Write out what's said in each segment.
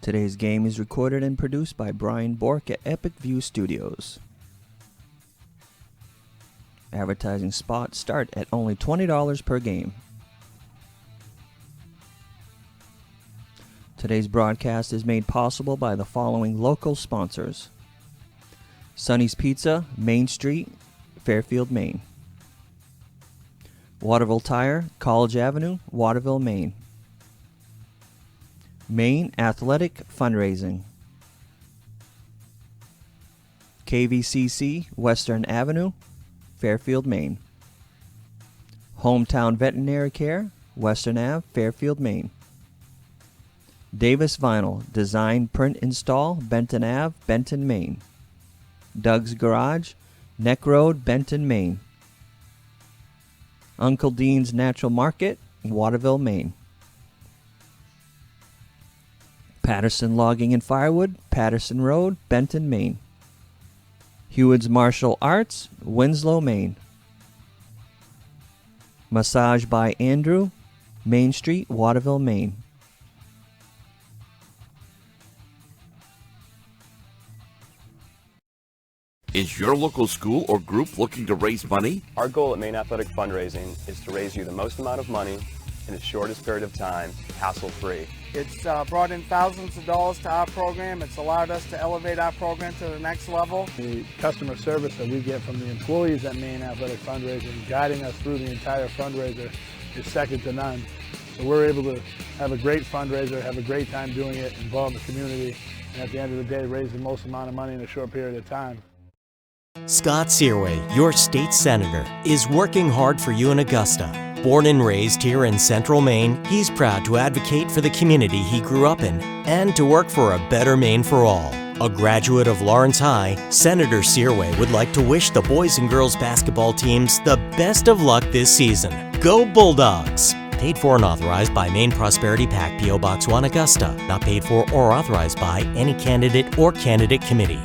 Today's game is recorded and produced by Brian Bork at Epic View Studios. Advertising spots start at only $20 per game. Today's broadcast is made possible by the following local sponsors: Sonny's Pizza, Main Street, Fairfield, Maine. Waterville Tire, College Avenue, Waterville, Maine. Maine Athletic Fundraising. KVCC, Western Avenue, Fairfield, Maine. Hometown Veterinary Care, Western Ave, Fairfield, Maine. Davis Vinyl, Design, Print, Install, Benton Ave, Benton, Maine. Doug's Garage, Neck Road, Benton, Maine. Uncle Dean's Natural Market, Waterville, Maine. Patterson Logging and Firewood, Patterson Road, Benton, Maine. Hewitt's Martial Arts, Winslow, Maine. Massage by Andrew, Main Street, Waterville, Maine. Is your local school or group looking to raise money? Our goal at Maine Athletic Fundraising is to raise you the most amount of money in the shortest period of time, hassle-free. It's brought in thousands of dollars to our program. It's allowed us to elevate our program to the next level. The customer service that we get from the employees at Maine Athletic Fundraising, guiding us through the entire fundraiser, is second to none. So we're able to have a great fundraiser, have a great time doing it, involve the community, and at the end of the day, raise the most amount of money in a short period of time. Scott Searway, your state senator, is working hard for you in Augusta. Born and raised here in central Maine, he's proud to advocate for the community he grew up in and to work for a better Maine for all. A graduate of Lawrence High, Senator Searway would like to wish the boys and girls basketball teams the best of luck this season. Go Bulldogs! Paid for and authorized by Maine Prosperity PAC, P.O. Box 1, Augusta. Not paid for or authorized by any candidate or candidate committee.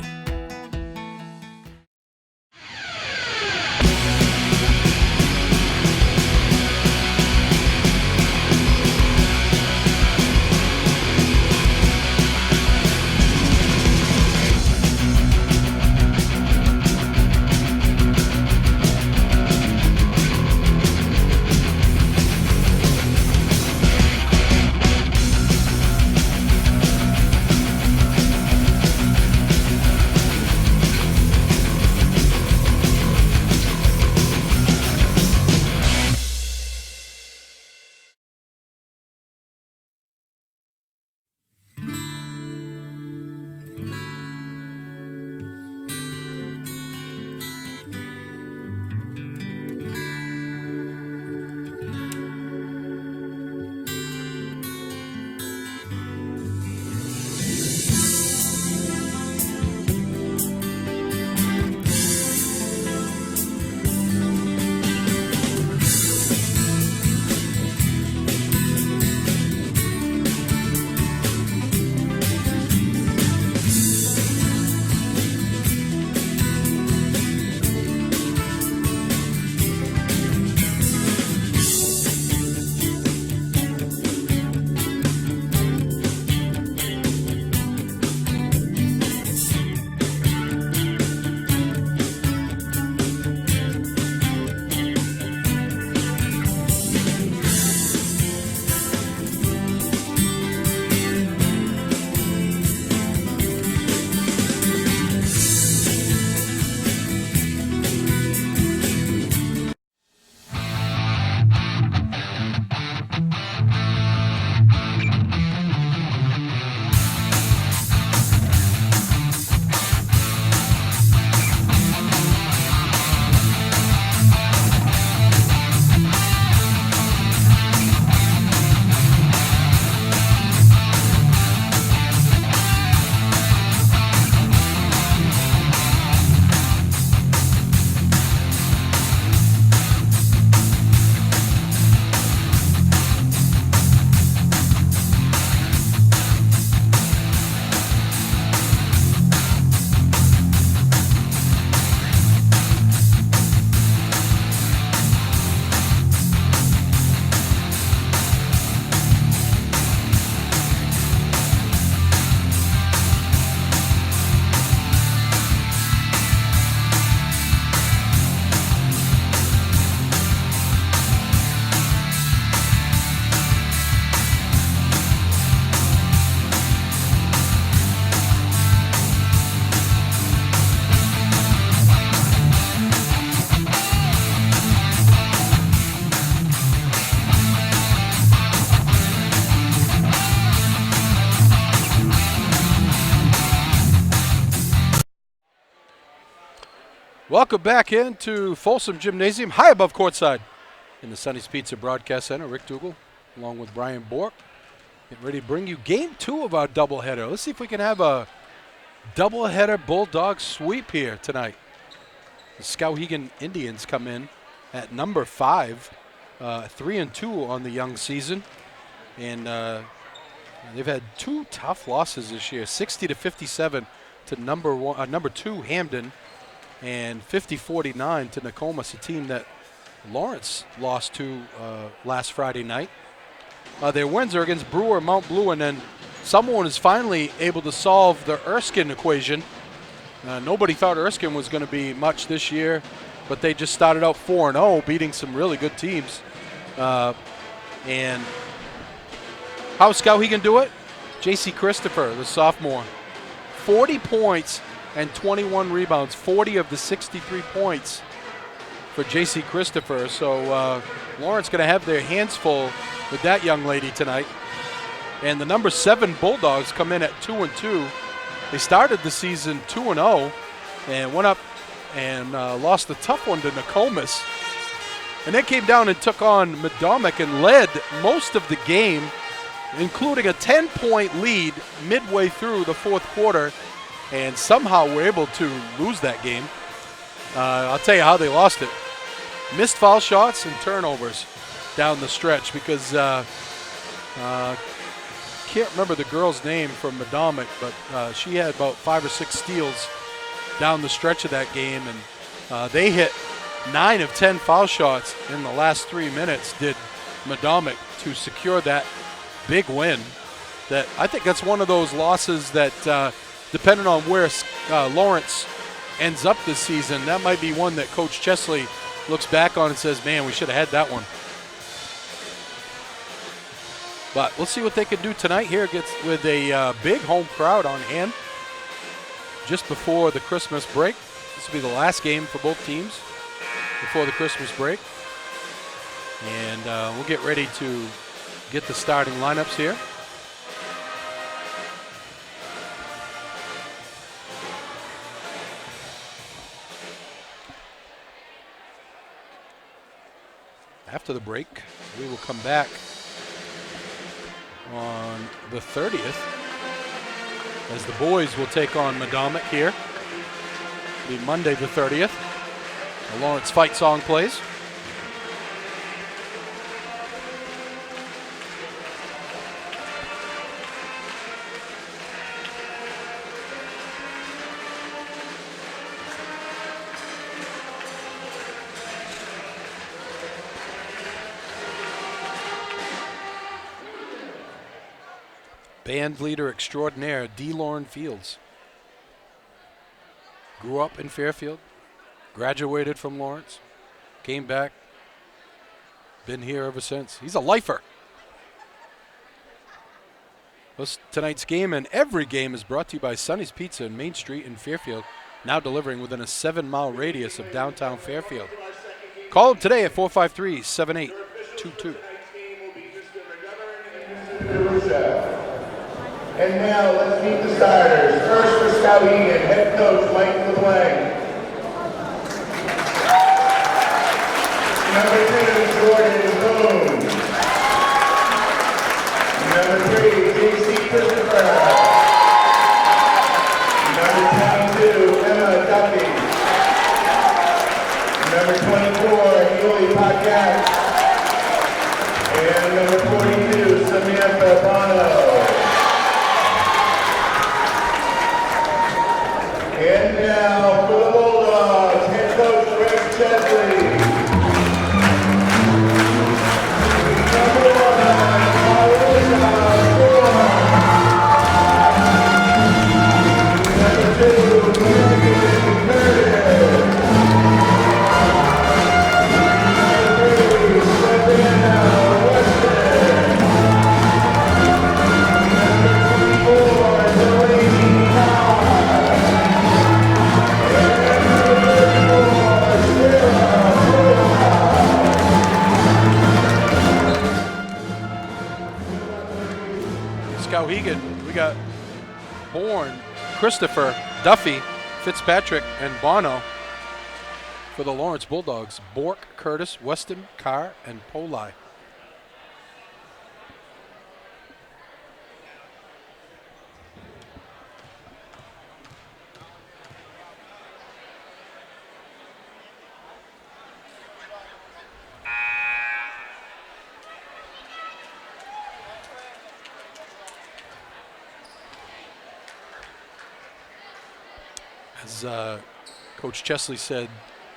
Welcome back into Folsom Gymnasium, high above courtside in the Sonny's Pizza Broadcast Center. Rick Dougal, along with Brian Bork, getting ready to bring you game 2 of our doubleheader. Let's see if we can have a doubleheader Bulldog sweep here tonight. The Skowhegan Indians come in at number 5, 3-2 on the young season, and they've had 2 tough losses this year: 60-57 to number 2 Hamden, and 50-49 to Nokomis, a team that Lawrence lost to last Friday night. Their wins are against Brewer, Mount Blue, and then someone is finally able to solve the Erskine equation. Nobody thought Erskine was going to be much this year, but they just started out 4-0, beating some really good teams. And how Skowhegan do it? J.C. Christopher, the sophomore, 40 points and 21 rebounds, 40 of the 63 points for J.C. Christopher. So Lawrence going to have their hands full with that young lady tonight. And the number 7 Bulldogs come in at 2-2. They started the season 2-0 and went up and lost a tough one to Nokomis. And then came down and took on Medomik and led most of the game, including a 10-point lead midway through the 4th quarter, and somehow were able to lose that game. I'll tell you how they lost it. Missed foul shots and turnovers down the stretch, because can't remember the girl's name from Medomik, but she had about 5 or 6 steals down the stretch of that game, and they hit 9 of 10 foul shots in the last 3 minutes, did Medomik, to secure that big win. That I think that's one of those losses that, depending on where Lawrence ends up this season, that might be one that Coach Chesley looks back on and says, man, we should have had that one. But we'll see what they can do tonight here with a big home crowd on hand just before the Christmas break. This will be the last game for both teams before the Christmas break. And we'll get ready to get the starting lineups here. After the break, we will come back on the 30th as the boys will take on Medomik here. It'll be Monday the 30th. The Lawrence fight song plays. Band leader extraordinaire, DeLorne Fields. Grew up in Fairfield, graduated from Lawrence, came back, been here ever since. He's a lifer. Tonight's game and every game is brought to you by Sonny's Pizza on Main Street in Fairfield, now delivering within a 7-mile radius of downtown Fairfield. Call them today at 453-7822. And now let's meet the starters. First for Skowhegan, head coach Mike LeBlanc. Number 2, Jordan Boone. Number 3, J.C. Christopher. Number 22, Emma Duffy. Number 24, Yuli Paquette. And number 42, Samantha Bono. And now for the Bulldogs, head coach Rick Chesley. Number 1, Alyssa Moore. Number 2, Megan Curtis. Number 3, Savannah Weston. Number 24, Delaney Howard. Skowhegan, we got Bourne, Christopher, Duffy, Fitzpatrick, and Bono. for the Lawrence Bulldogs. Bork, Curtis, Weston, Carr, and Poli. As Coach Chesley said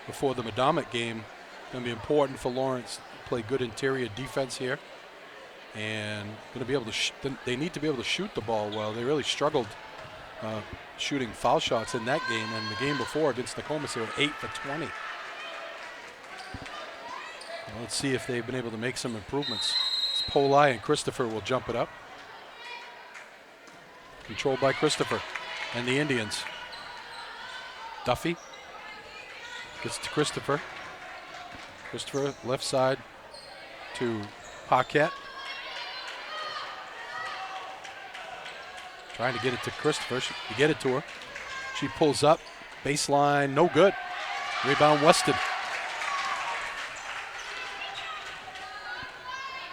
before the Madomit game, going to be important for Lawrence to play good interior defense here, and going to be able to. They need to be able to shoot the ball well. They really struggled shooting foul shots in that game, and the game before against Nokomis, they were 8 for 20. Well, let's see if they've been able to make some improvements. It's Poli and Christopher will jump it up. Controlled by Christopher and the Indians. Duffy gets to Christopher. Christopher left side to Paquette. Trying to get it to Christopher. You get it to her. She pulls up. Baseline, no good. Rebound Weston.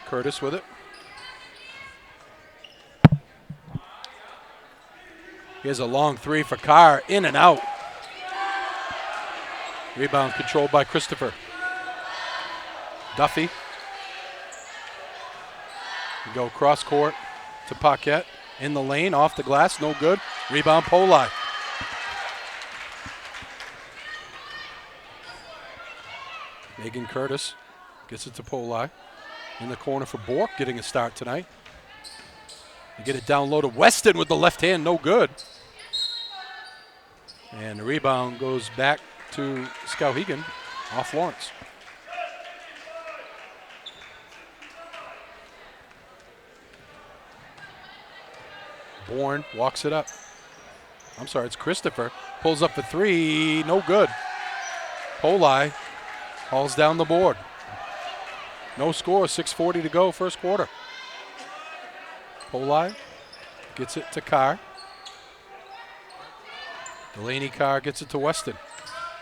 Curtis with it. Here's a long three for Carr. In and out. Rebound controlled by Christopher. Duffy. We go cross court to Paquette. In the lane, off the glass, no good. Rebound Poli. Megan Curtis gets it to Poli. In the corner for Bork, getting a start tonight. They get it down low to Weston with the left hand, no good. And the rebound goes back to Skowhegan off Lawrence. Bourne walks it up. I'm sorry, it's Christopher. Pulls up for three, no good. Poli hauls down the board. No score, 6:40 to go, first quarter. Poli gets it to Carr. Delaney Carr gets it to Weston.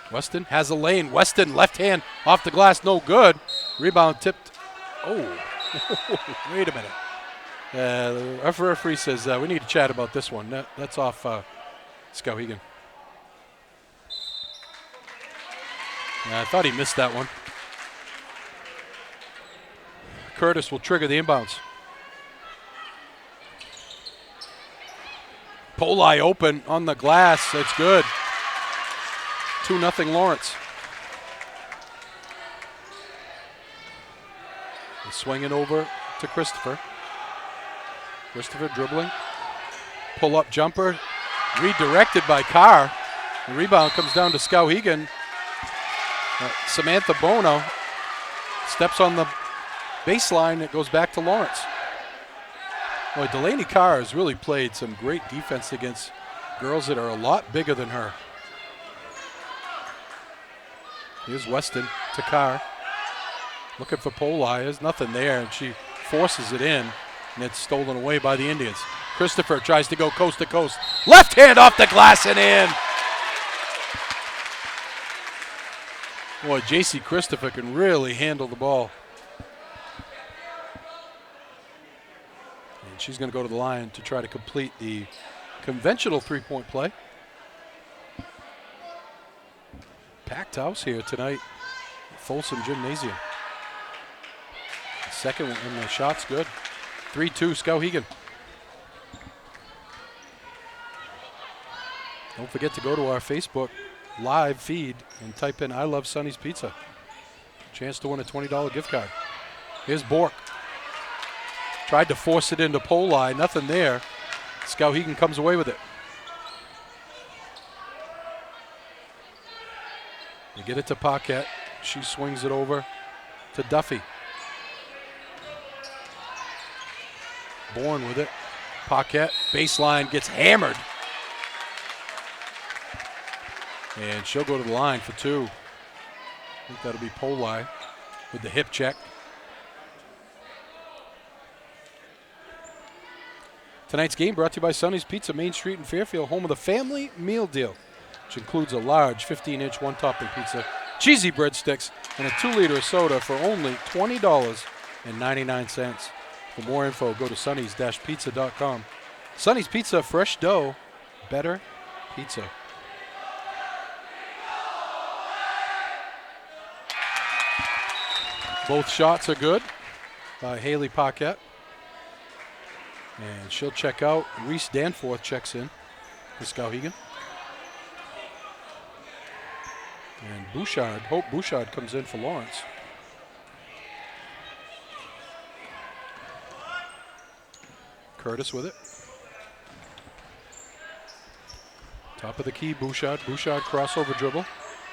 Weston has a lane. Weston, left hand, off the glass, no good. Rebound tipped. Oh, wait a minute. Our referee says we need to chat about this one. That's off Skowhegan. I thought he missed that one. Curtis will trigger the inbounds. Poli open on the glass. It's good. 2-0 Lawrence. He's swinging over to Christopher. Christopher dribbling. Pull-up jumper. Redirected by Carr. The rebound comes down to Skowhegan. Samantha Bono steps on the baseline. It goes back to Lawrence. Boy, Delaney Carr has really played some great defense against girls that are a lot bigger than her. Here's Weston to Carr. Looking for Poli. There's nothing there, and she forces it in, and it's stolen away by the Indians. Christopher tries to go coast to coast. Left hand off the glass and in. Boy, J.C. Christopher can really handle the ball. And she's going to go to the line to try to complete the conventional three-point play. Packed house here tonight at Folsom Gymnasium. Second one, and the shot's good. 3-2 Skowhegan. Don't forget to go to our Facebook live feed and type in I Love Sonny's Pizza. Chance to win a $20 gift card. Here's Bork. Tried to force it into Poli, nothing there. Skowhegan comes away with it. They get it to Paquette. She swings it over to Duffy. Bourne with it. Paquette, baseline, gets hammered. And she'll go to the line for two. I think that'll be Poli with the hip check. Tonight's game brought to you by Sonny's Pizza, Main Street in Fairfield, home of the family meal deal, which includes a large 15-inch one-topping pizza cheesy breadsticks, and a 2-liter soda for only $20.99. For more info, go to sonny's-pizza.com. Sonny's Pizza, fresh dough, better pizza. Both shots are good by Haley Paquette. And she'll check out. Reese Danforth checks in for Skowhegan. And Hope Bouchard comes in for Lawrence. Curtis with it. Top of the key, Bouchard. Bouchard crossover dribble.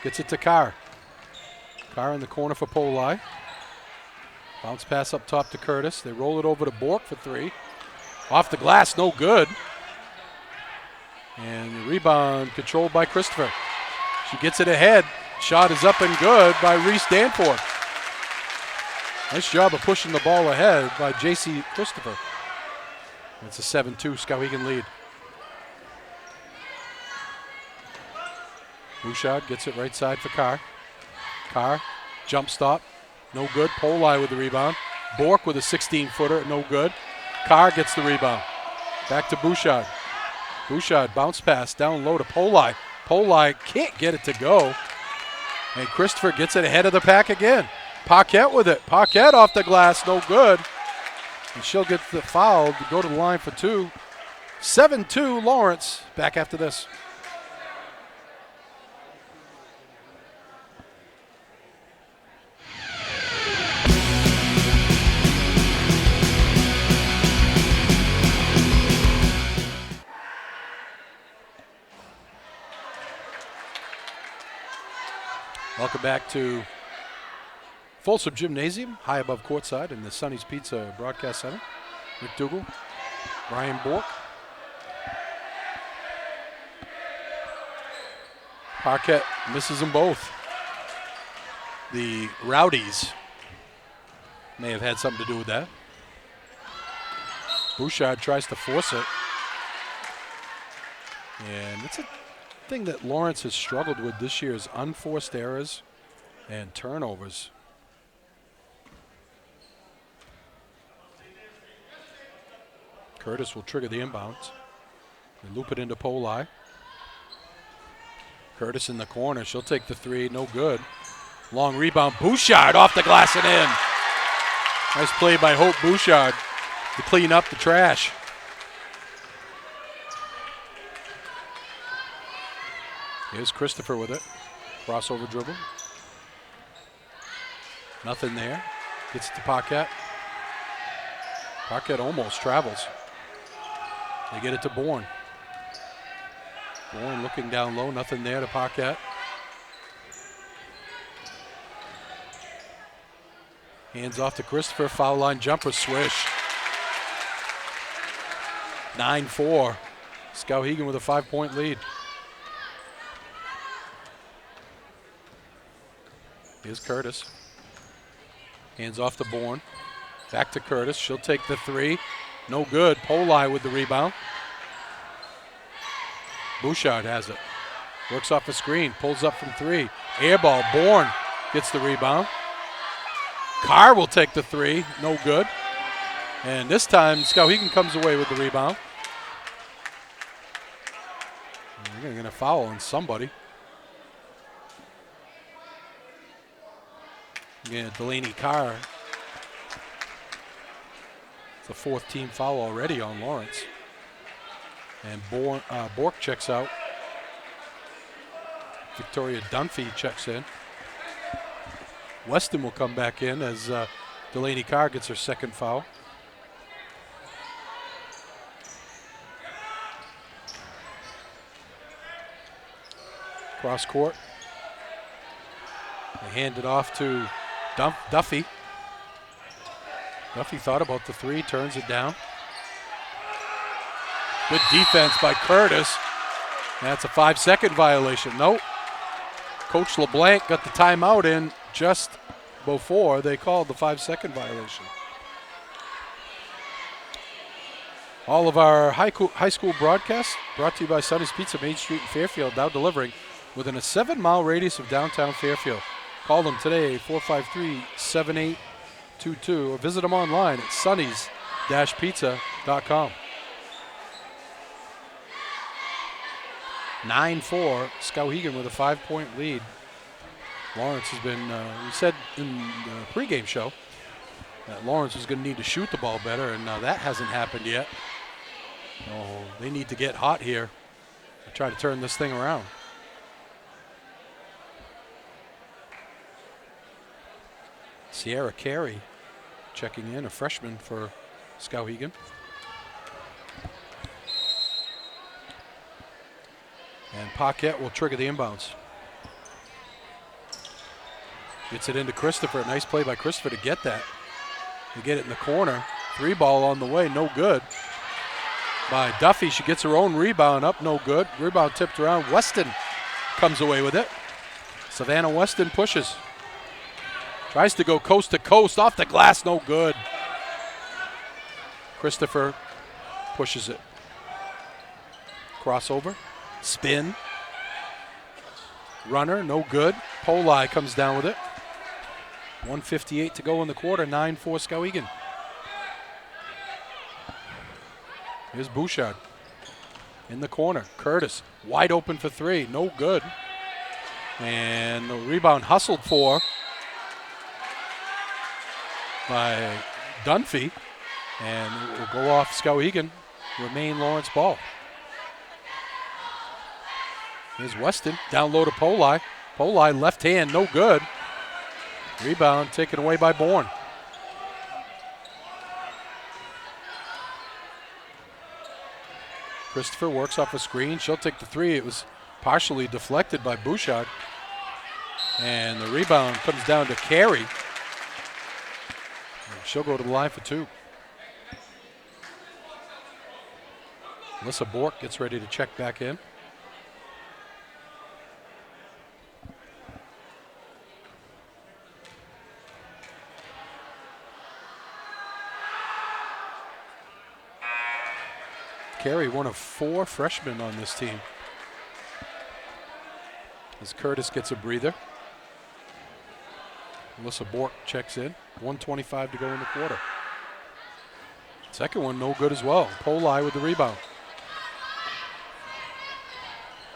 Gets it to Carr. Carr in the corner for Polai. Bounce pass up top to Curtis. They roll it over to Bork for 3. Off the glass, no good. And the rebound controlled by Christopher. She gets it ahead. Shot is up and good by Reese Danforth. Nice job of pushing the ball ahead by J.C. Christopher. It's a 7-2 Skowhegan lead. Bouchard gets it right side for Carr. Carr, jump stop, no good. Polai with the rebound. Bork with a 16-footer, no good. Carr gets the rebound. Back to Bouchard. Bouchard bounce pass down low to Polai. Polai can't get it to go. And Christopher gets it ahead of the pack again. Paquette with it. Paquette off the glass, no good. And she'll get the foul to go to the line for 2. 7-2 Lawrence. Back after this. Welcome back to Folsom Gymnasium, high above courtside in the Sonny's Pizza Broadcast Center. Rick Dougal, Brian Bork. Paquette misses them both. The Rowdies may have had something to do with that. Bouchard tries to force it. And it's a thing that Lawrence has struggled with this year is unforced errors and turnovers. Curtis will trigger the inbounds. They loop it into Polai. Curtis in the corner. She'll take the 3. No good. Long rebound. Bouchard off the glass and in. Nice play by Hope Bouchard to clean up the trash. Here's Christopher with it. Crossover dribble. Nothing there. Gets it to Paquette. Paquette almost travels. They get it to Bourne. Bourne looking down low. Nothing there to Paquette. Hands off to Christopher. Foul line jumper swish. 9-4. Skowhegan with a 5-point lead. Here's Curtis. Hands off to Bourne. Back to Curtis. She'll take the 3. No good. Polai with the rebound. Bouchard has it. Works off a screen. Pulls up from 3. Air ball. Bourne gets the rebound. Carr will take the 3. No good. And this time, Skowhegan comes away with the rebound. And they're going to foul on somebody. Yeah, Delaney Carr. It's the 4th team foul already on Lawrence. And Bork checks out. Victoria Dunphy checks in. Weston will come back in as Delaney Carr gets her 2nd foul. Cross court. They hand it off to Duffy. Duffy thought about the 3, turns it down. Good defense by Curtis. That's a 5-second violation. Nope. Coach LeBlanc got the timeout in just before they called the 5-second violation. All of our high school broadcasts brought to you by Sonny's Pizza, Main Street in Fairfield, now delivering within a 7-mile radius of downtown Fairfield. Call them today, 453-7822, or visit them online at sonny's-pizza.com. 9-4, Skowhegan with a 5-point lead. Lawrence has been, we said in the pregame show that Lawrence was going to need to shoot the ball better, and that hasn't happened yet. Oh, they need to get hot here to try to turn this thing around. Sierra Carey checking in, a freshman for Skowhegan. And Paquette will trigger the inbounds. Gets it into Christopher. Nice play by Christopher to get that. They get it in the corner. 3-ball on the way, no good. By Duffy, she gets her own rebound up, no good. Rebound tipped around. Weston comes away with it. Savannah Weston pushes. Tries to go coast to coast, off the glass, no good. Christopher pushes it. Crossover, spin. Runner, no good. Poli comes down with it. 1:58 to go in the quarter, 9-4 Skowhegan. Here's Bouchard in the corner. Curtis wide open for 3, no good. And the rebound hustled for by Dunphy, and it will go off Skowhegan, remain Lawrence ball. Here's Weston, down low to Poli. Poli left hand, no good. Rebound taken away by Bourne. Christopher works off a screen. She'll take the 3. It was partially deflected by Bouchard. And the rebound comes down to Carey. She'll go to the line for 2. Alyssa Bork gets ready to check back in. Carey, one of 4 freshmen on this team. As Curtis gets a breather. Alyssa Bork checks in. 1:25 to go in the quarter. Second one, no good as well. Poli with the rebound.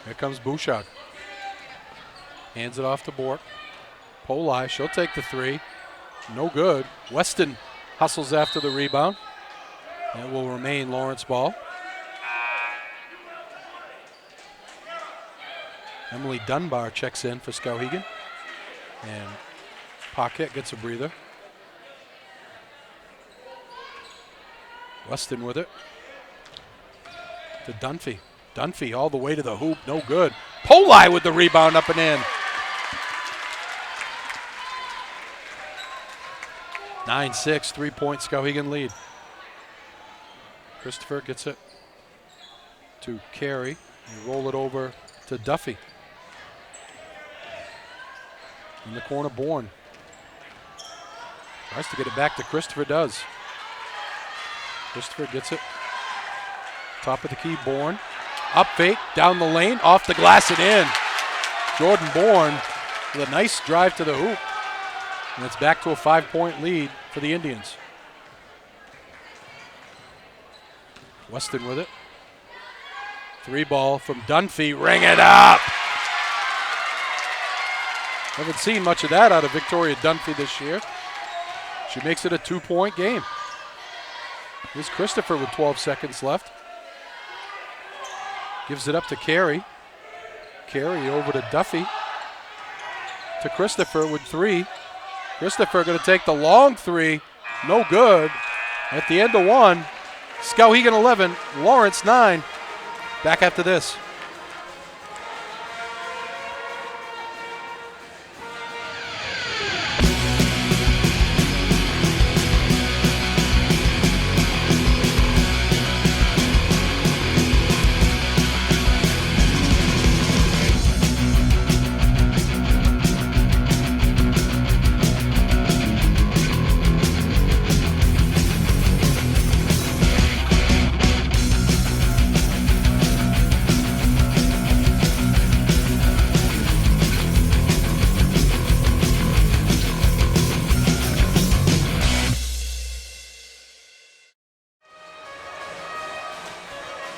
Here comes Bouchard. Hands it off to Bork. Poli, she'll take the 3. No good. Weston hustles after the rebound. It will remain Lawrence ball. Emily Dunbar checks in for Skowhegan. And Paquette gets a breather. Weston with it. To Dunphy. Dunphy all the way to the hoop, no good. Poli with the rebound up and in. 9-6, 3-point Skowhegan lead. Christopher gets it to Carey. And roll it over to Duffy. In the corner, Bourne. Tries to get it back to Christopher, does. Christopher gets it. Top of the key, Bourne. Up fake, down the lane, off the glass and in. Jordan Bourne with a nice drive to the hoop. And it's back to a 5-point lead for the Indians. Weston with it. 3-ball from Dunphy, ring it up. Haven't seen much of that out of Victoria Dunphy this year. She makes it a 2-point game. Here's Christopher with 12 seconds left. Gives it up to Carey. Carey over to Duffy. To Christopher with 3. Christopher going to take the long 3. No good. At the end of 1. Skowhegan 11, Lawrence 9. Back after this.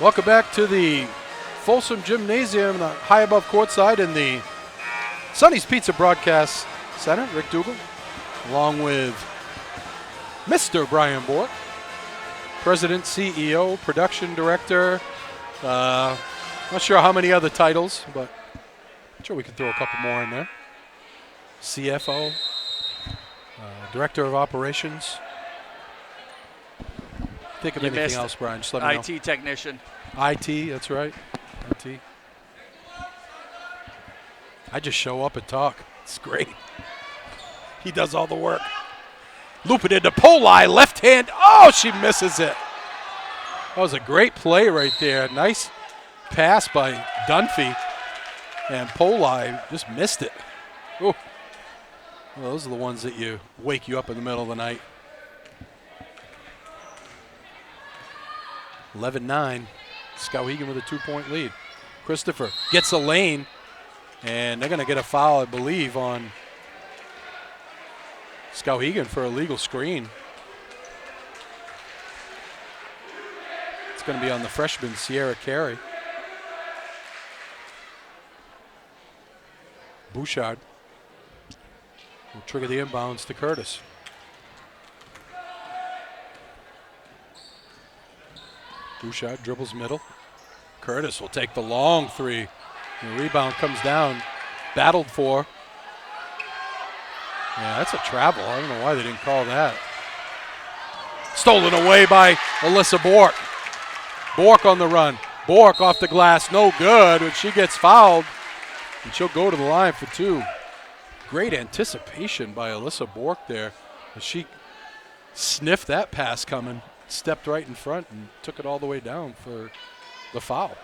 Welcome back to the Folsom Gymnasium, high above courtside in the Sonny's Pizza Broadcast Center. Rick Dougal, along with Mr. Brian Bork, President, CEO, Production Director. Not sure how many other titles, but I'm sure we can throw a couple more in there. CFO, Director of Operations. Think of anything else, Brian, just let me know. IT technician. IT, that's right. IT. I just show up and talk. It's great. He does all the work. Loop it into Poli, left hand. Oh, she misses it. That was a great play right there. Nice pass by Dunphy. And Poli just missed it. Oh. Well, those are the ones that wake you up in the middle of the night. 11-9. Skowhegan with a 2-point lead. Christopher gets a lane, and they're going to get a foul, I believe, on Skowhegan for a legal screen. It's going to be on the freshman, Sierra Carey. Bouchard will trigger the inbounds to Curtis. Bouchard dribbles middle. Curtis will take the long three. The rebound comes down. Battled for. Yeah, that's a travel. I don't know why they didn't call that. Stolen away by Alyssa Bork. Bork on the run. Bork off the glass. No good. But she gets fouled. And she'll go to the line for two. Great anticipation by Alyssa Bork there. She sniffed that pass coming. Stepped right in front and took it all the way down for the foul.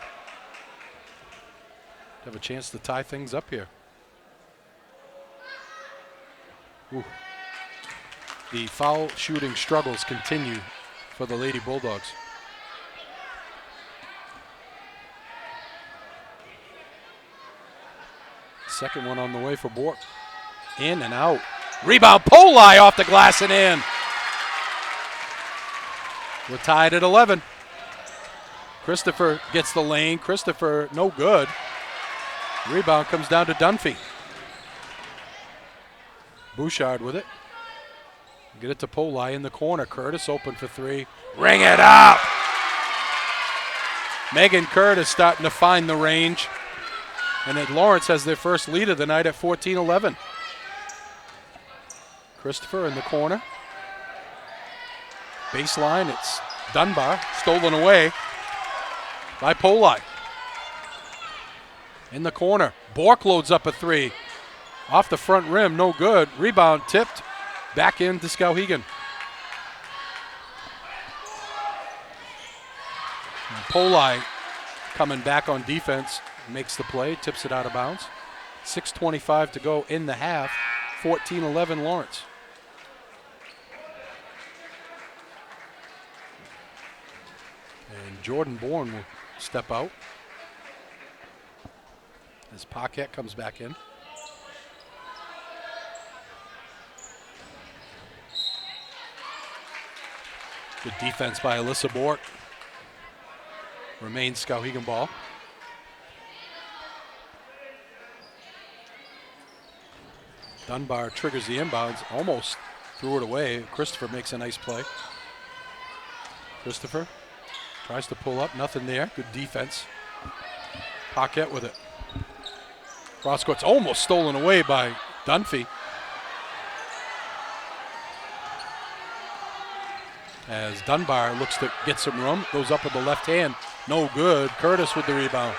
Have a chance to tie things up here. Ooh. The foul shooting struggles continue for the Lady Bulldogs. Second one on the way for Bork. In and out. Rebound, Poli off the glass and in. We're tied at 11. Christopher gets the lane. Christopher, no good. Rebound comes down to Dunphy. Bouchard with it. Get it to Poli in the corner. Curtis open for three. Ring it up. Megan Curtis starting to find the range. And then Lawrence has their first lead of the night at 14-11. Christopher in the corner. Baseline, it's Dunbar, stolen away by Poli. In the corner, Bork loads up a three. Off the front rim, no good. Rebound tipped, back into Skowhegan. And Poli coming back on defense, makes the play, tips it out of bounds. 6:25 to go in the half, 14-11 Lawrence. And Jordan Bourne will step out as Paquette comes back in. Good defense by Alyssa Bork. Remains Skowhegan ball. Dunbar triggers the inbounds, almost threw it away. Christopher makes a nice play. Christopher tries to pull up, nothing there. Good defense. Paquette with it. Cross court's almost stolen away by Dunphy. As Dunbar looks to get some room, goes up with the left hand. No good. Curtis with the rebound.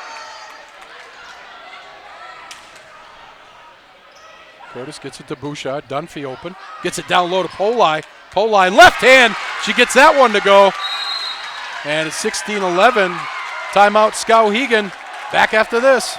Curtis gets it to Bouchard. Dunphy open. Gets it down low to Poli. Poli left hand. She gets that one to go. And it's 16-11. Timeout Skowhegan. Back after this.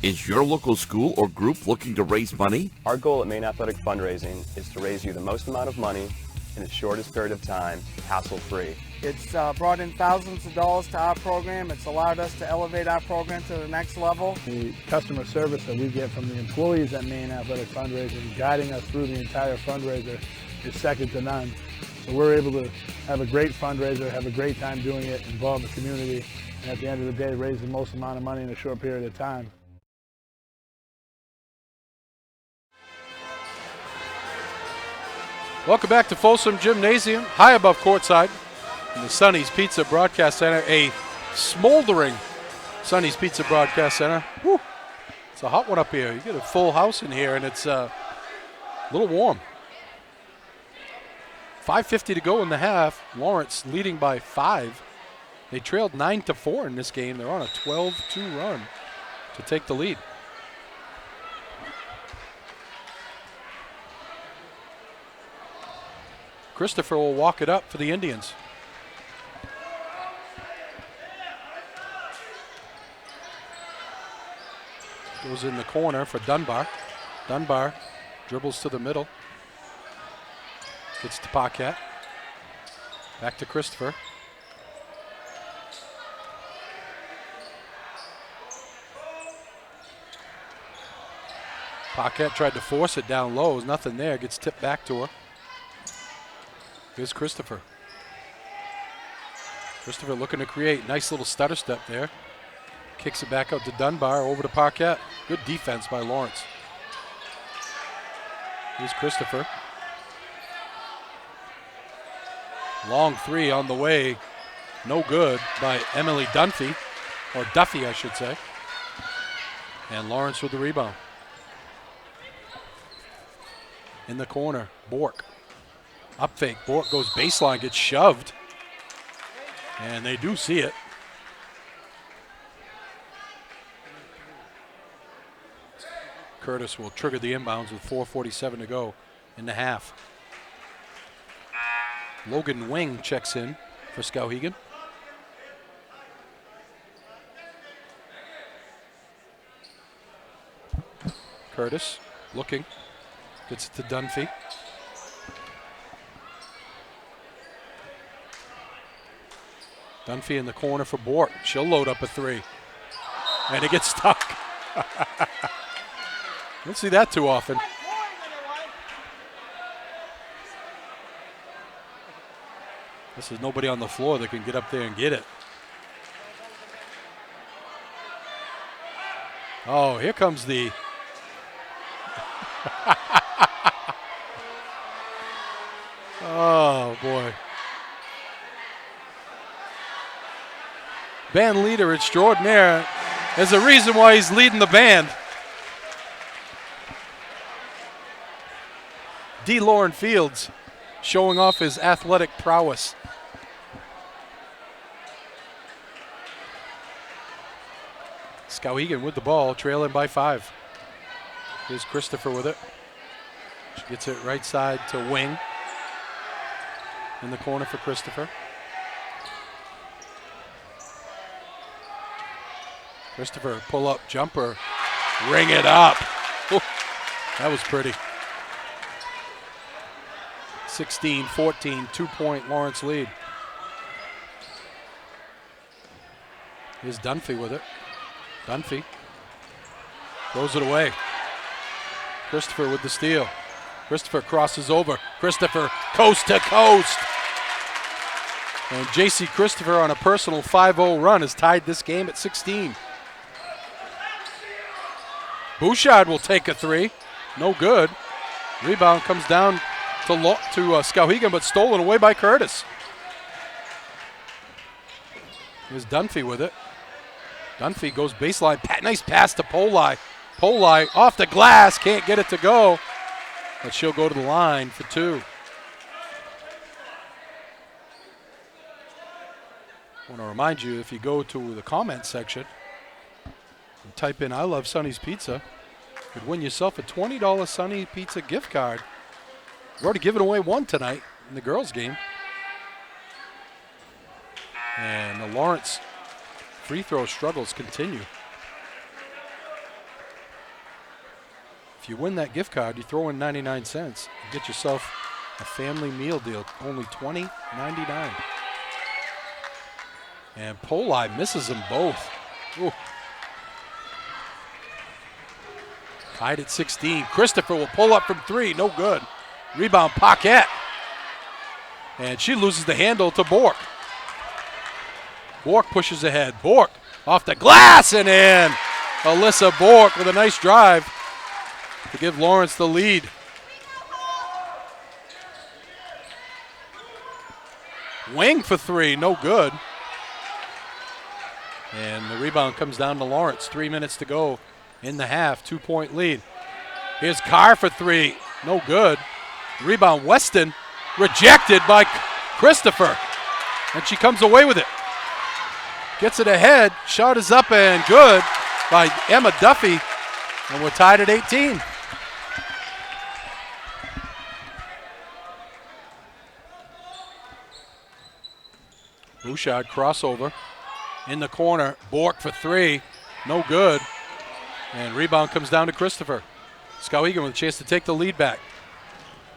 Is your local school or group looking to raise money? Our goal at Maine Athletic Fundraising is to raise you the most amount of money in the shortest period of time, hassle-free. It's brought in thousands of dollars to our program. It's allowed us to elevate our program to the next level. The customer service that we get from the employees at Maine Athletic Fundraising, guiding us through the entire fundraiser, is second to none. So we're able to have a great fundraiser, have a great time doing it, involve the community, and at the end of the day, raise the most amount of money in a short period of time. Welcome back to Folsom Gymnasium, high above courtside in the Sonny's Pizza Broadcast Center, a smoldering Sonny's Pizza Broadcast Center. Whew. It's a hot one up here. You get a full house in here, and it's a little warm. 5:50 to go in the half. Lawrence leading by 5. They trailed 9-4 in this game. They're on a 12-2 run to take the lead. Christopher will walk it up for the Indians. Goes in the corner for Dunbar. Dunbar dribbles to the middle. Gets to Paquette. Back to Christopher. Paquette tried to force it down low. There's nothing there. Gets tipped back to her. Here's Christopher. Christopher looking to create. Nice little stutter step there. Kicks it back out to Dunbar, over to Paquette. Good defense by Lawrence. Here's Christopher. Long three on the way. No good by Emily Dunphy, or Duffy, I should say. And Lawrence with the rebound. In the corner, Bork. Up fake, Bork goes baseline, gets shoved. And they do see it. Curtis will trigger the inbounds with 4:47 to go in the half. Logan Wing checks in for Skowhegan. Curtis looking, gets it to Dunphy. Dunphy in the corner for Bork. She'll load up a three. And it gets stuck. Don't see that too often. This is nobody on the floor that can get up there and get it. Oh, here comes the... Oh, boy. Band leader extraordinaire. There's a reason why he's leading the band. D. Lauren Fields showing off his athletic prowess. Skowhegan with the ball, trailing by 5. Here's Christopher with it. She gets it right side to Wing. In the corner for Christopher. Christopher, pull up jumper, ring it up. Ooh, that was pretty. 16-14, 2-point Lawrence lead. Here's Dunphy with it. Dunphy throws it away. Christopher with the steal. Christopher crosses over. Christopher coast to coast. And J.C. Christopher on a personal 5-0 run has tied this game at 16. Bouchard will take a three. No good. Rebound comes down to Skowhegan, but stolen away by Curtis. Here's Dunphy with it. Dunphy goes baseline. Nice pass to Polai. Polai off the glass. Can't get it to go. But she'll go to the line for 2. I want to remind you, if you go to the comment section and type in "I love Sonny's Pizza," you could win yourself a $20 Sonny Pizza gift card. We've already given away one tonight in the girls' game. And the Lawrence free throw struggles continue. If you win that gift card, you throw in 99 cents and get yourself a family meal deal, only $20.99. And Poli misses them both. Ooh. Tied at 16. Christopher will pull up from 3. No good. Rebound, Paquette. And she loses the handle to Bork. Bork pushes ahead. Bork off the glass and in. Alyssa Bork with a nice drive to give Lawrence the lead. Wing for 3, no good. And the rebound comes down to Lawrence. 3 minutes to go in the half, 2-point lead. Here's Carr for 3, no good. Rebound, Weston, rejected by Christopher. And she comes away with it. Gets it ahead, shot is up and good by Emma Duffy. And we're tied at 18. Bouchard crossover in the corner. Bork for 3, no good. And rebound comes down to Christopher. Skowhegan with a chance to take the lead back.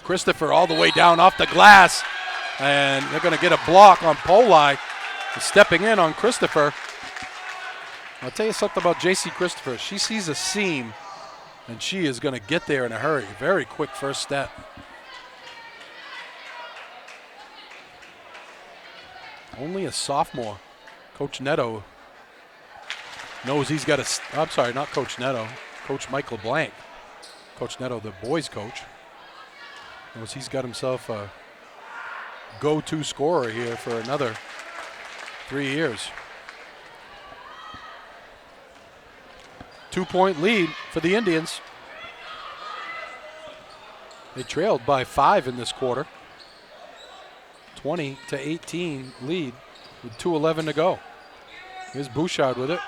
Christopher all the way down off the glass. And they're going to get a block on Poli. Stepping in on Christopher. I'll tell you something about J.C. Christopher. She sees a seam, and she is going to get there in a hurry. Very quick first step. Only a sophomore. Coach Neto knows he's got a, I'm sorry, not Coach Neto, Coach Mike LeBlanc. Coach Neto, the boys coach, knows he's got himself a go-to scorer here for another 3 years. 2-point lead for the Indians. They trailed by 5 in this quarter. 20-18 lead with 2:11 to go. Here's Bouchard with it.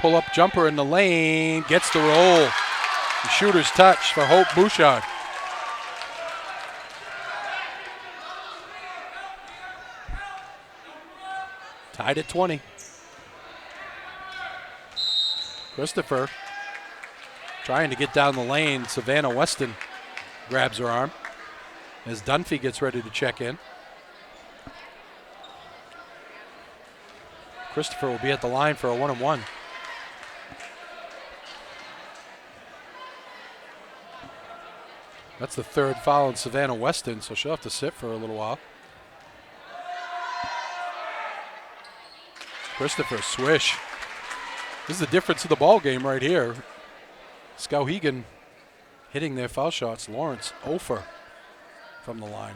Pull-up jumper in the lane. Gets the roll. The shooter's touch for Hope Bouchard. Tied at 20. Christopher trying to get down the lane. Savannah Weston grabs her arm as Dunphy gets ready to check in. Christopher will be at the line for a 1-on-1. That's the third foul on Savannah Weston, so she'll have to sit for a little while. Christopher, swish. This is the difference of the ball game right here. Skowhegan hitting their foul shots. Lawrence, Ofer from the line.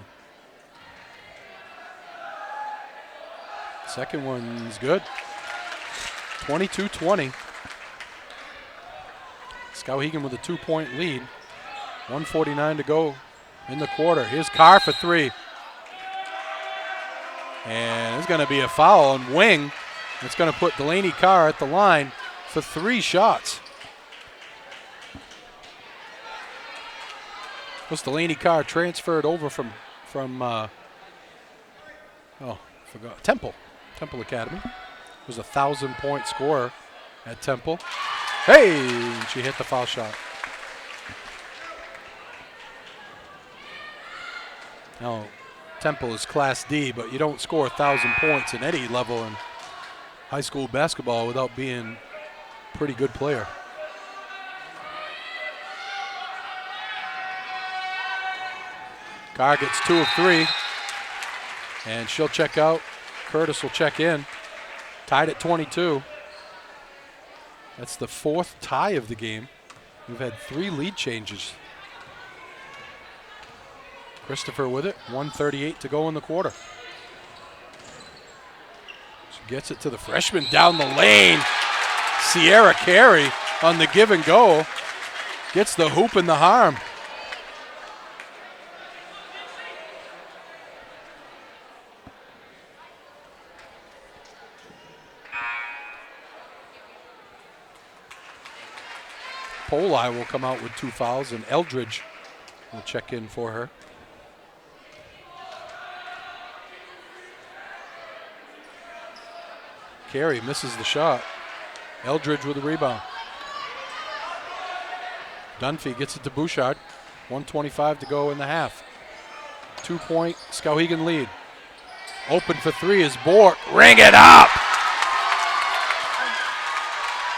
Second one's good. 22-20. Skowhegan with a 2-point lead. 1:49 to go in the quarter. Here's Carr for 3. And there's going to be a foul on Wing. It's going to put Delaney Carr at the line for 3 shots. Was Delaney Carr transferred over from Temple Academy. Was a 1,000-point scorer at Temple. Hey, she hit the foul shot. Now, Temple is Class D, but you don't score 1,000 points in any level in high school basketball without being a pretty good player. Carr gets 2 of 3, and she'll check out. Curtis will check in. Tied at 22. That's the 4th tie of the game. We've had 3 lead changes. Christopher with it. 1:38 to go in the quarter. She gets it to the freshman down the lane. Sierra Carey on the give and go. Gets the hoop and the harm. Poli will come out with 2 fouls, and Eldridge will check in for her. Carey misses the shot. Eldridge with the rebound. Dunphy gets it to Bouchard. 1:25 to go in the half. 2-point Skowhegan lead. Open for 3 is Bork. Ring it up!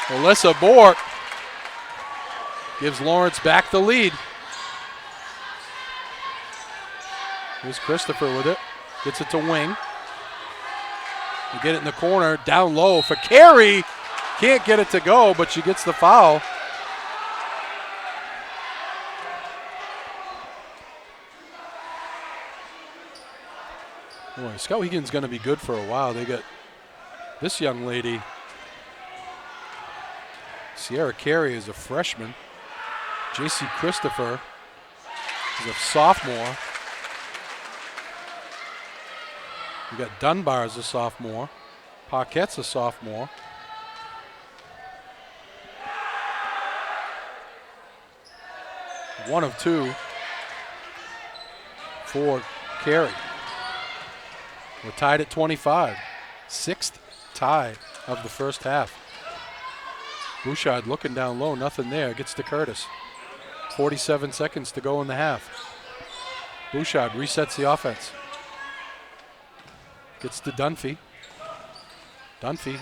Alyssa Bork gives Lawrence back the lead. Here's Christopher with it. Gets it to Wing. They get it in the corner, down low for Carey. Can't get it to go, but she gets the foul. Boy, Skowhegan's going to be good for a while. They got this young lady, Sierra Carey, is a freshman. J.C. Christopher is a sophomore. We got Dunbar as a sophomore. Paquette's a sophomore. One of two for Carey. We're tied at 25. Sixth tie of the first half. Bouchard looking down low, nothing there. Gets to Curtis. 47 seconds to go in the half. Bouchard resets the offense. Gets to Dunphy. Dunphy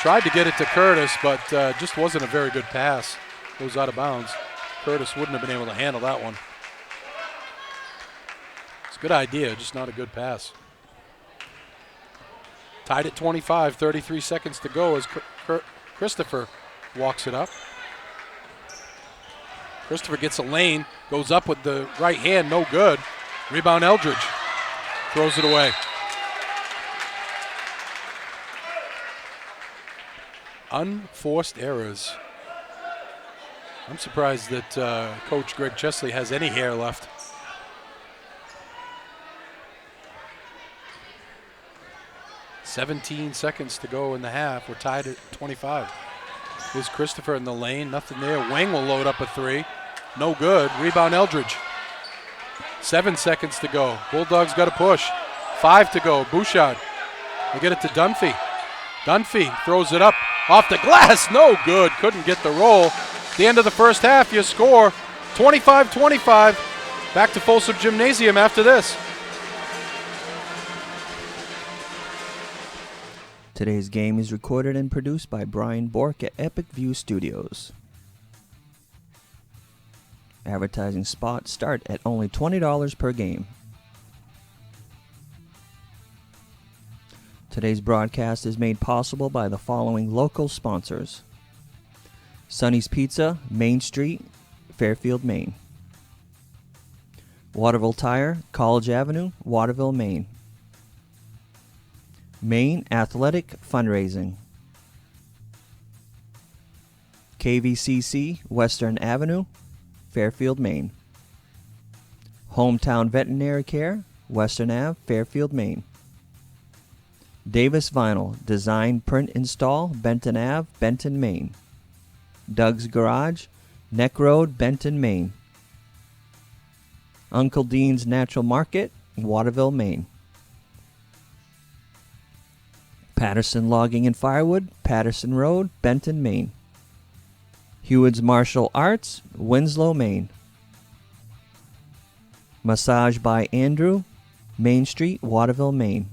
tried to get it to Curtis, but just wasn't a very good pass. Goes out of bounds. Curtis wouldn't have been able to handle that one. It's a good idea, just not a good pass. Tied at 25, 33 seconds to go as Christopher walks it up. Christopher gets a lane, goes up with the right hand, no good. Rebound Eldridge, throws it away. Unforced errors. I'm surprised that Coach Greg Chesley has any hair left. "17 seconds to go in the half. We're tied at 25. Here's Christopher in the lane. Nothing there. Wang will load up a three. No good. Rebound Eldridge. 7 seconds to go. Bulldogs got to push. 5 to go. Bouchard. They get it to Dunphy. Dunphy throws it up off the glass. No good. Couldn't get the roll. The end of the first half, you score 25-25. Back to Folsom Gymnasium after this. Today's game is recorded and produced by Brian Bork at Epic View Studios. Advertising spots start at only $20 per game. Today's broadcast is made possible by the following local sponsors: Sonny's Pizza, Main Street, Fairfield, Maine. Waterville Tire, College Avenue, Waterville, Maine. Maine Athletic Fundraising. KVCC, Western Avenue, Fairfield, Maine. Hometown Veterinary Care, Western Ave, Fairfield, Maine. Davis Vinyl, Design, Print, Install, Benton Ave, Benton, Maine. Doug's Garage, Neck Road, Benton, Maine. Uncle Dean's Natural Market, Waterville, Maine. Patterson Logging and Firewood, Patterson Road, Benton, Maine. Hewitt's Martial Arts, Winslow, Maine. Massage by Andrew, Main Street, Waterville, Maine.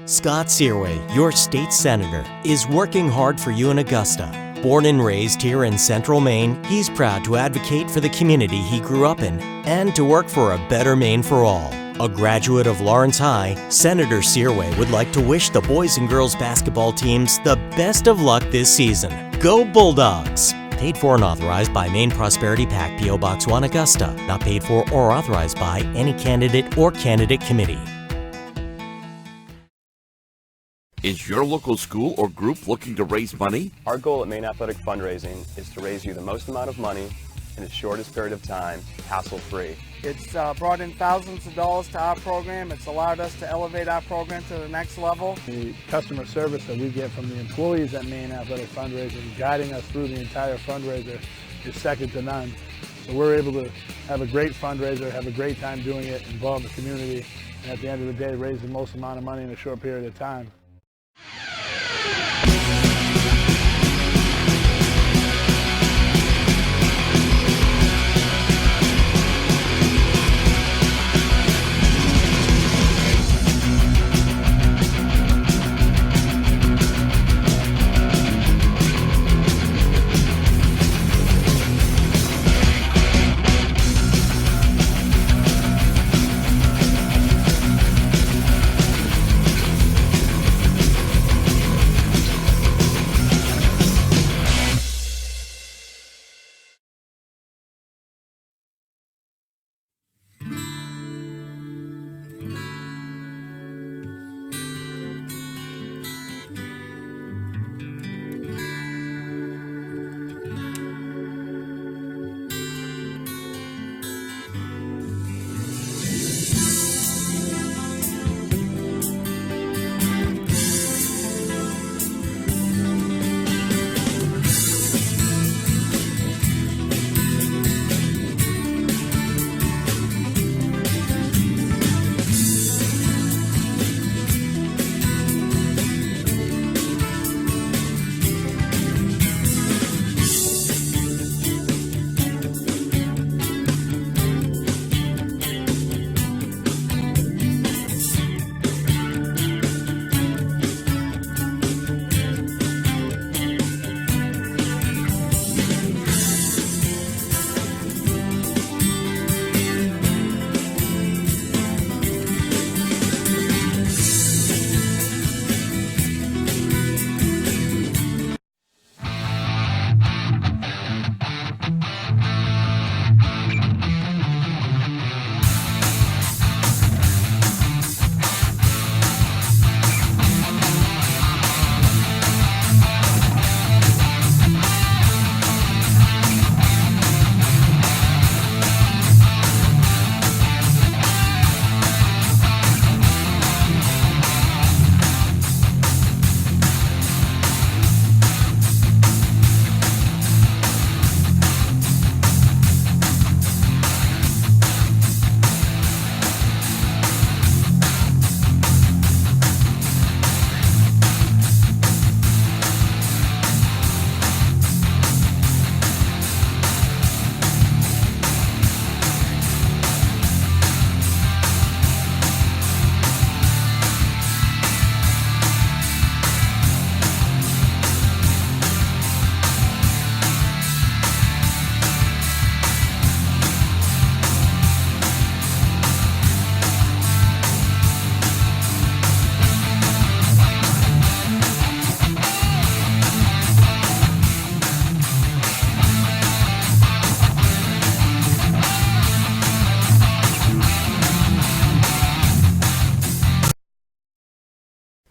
Scott Searway, your state senator, is working hard for you in Augusta. Born and raised here in Central Maine, he's proud to advocate for the community he grew up in and to work for a better Maine for all. A graduate of Lawrence High, Senator Searway would like to wish the boys and girls basketball teams the best of luck this season. Go Bulldogs! Paid for and authorized by Maine Prosperity PAC, P.O. Box 1, Augusta. Not paid for or authorized by any candidate or candidate committee. Is your local school or group looking to raise money? Our goal at Maine Athletic Fundraising is to raise you the most amount of money in the shortest period of time, hassle-free. It's brought in thousands of dollars to our program. It's allowed us to elevate our program to the next level. The customer service that we get from the employees at Maine Athletic Fundraising, guiding us through the entire fundraiser, is second to none. So we're able to have a great fundraiser, have a great time doing it, involve the community, and at the end of the day, raise the most amount of money in a short period of time.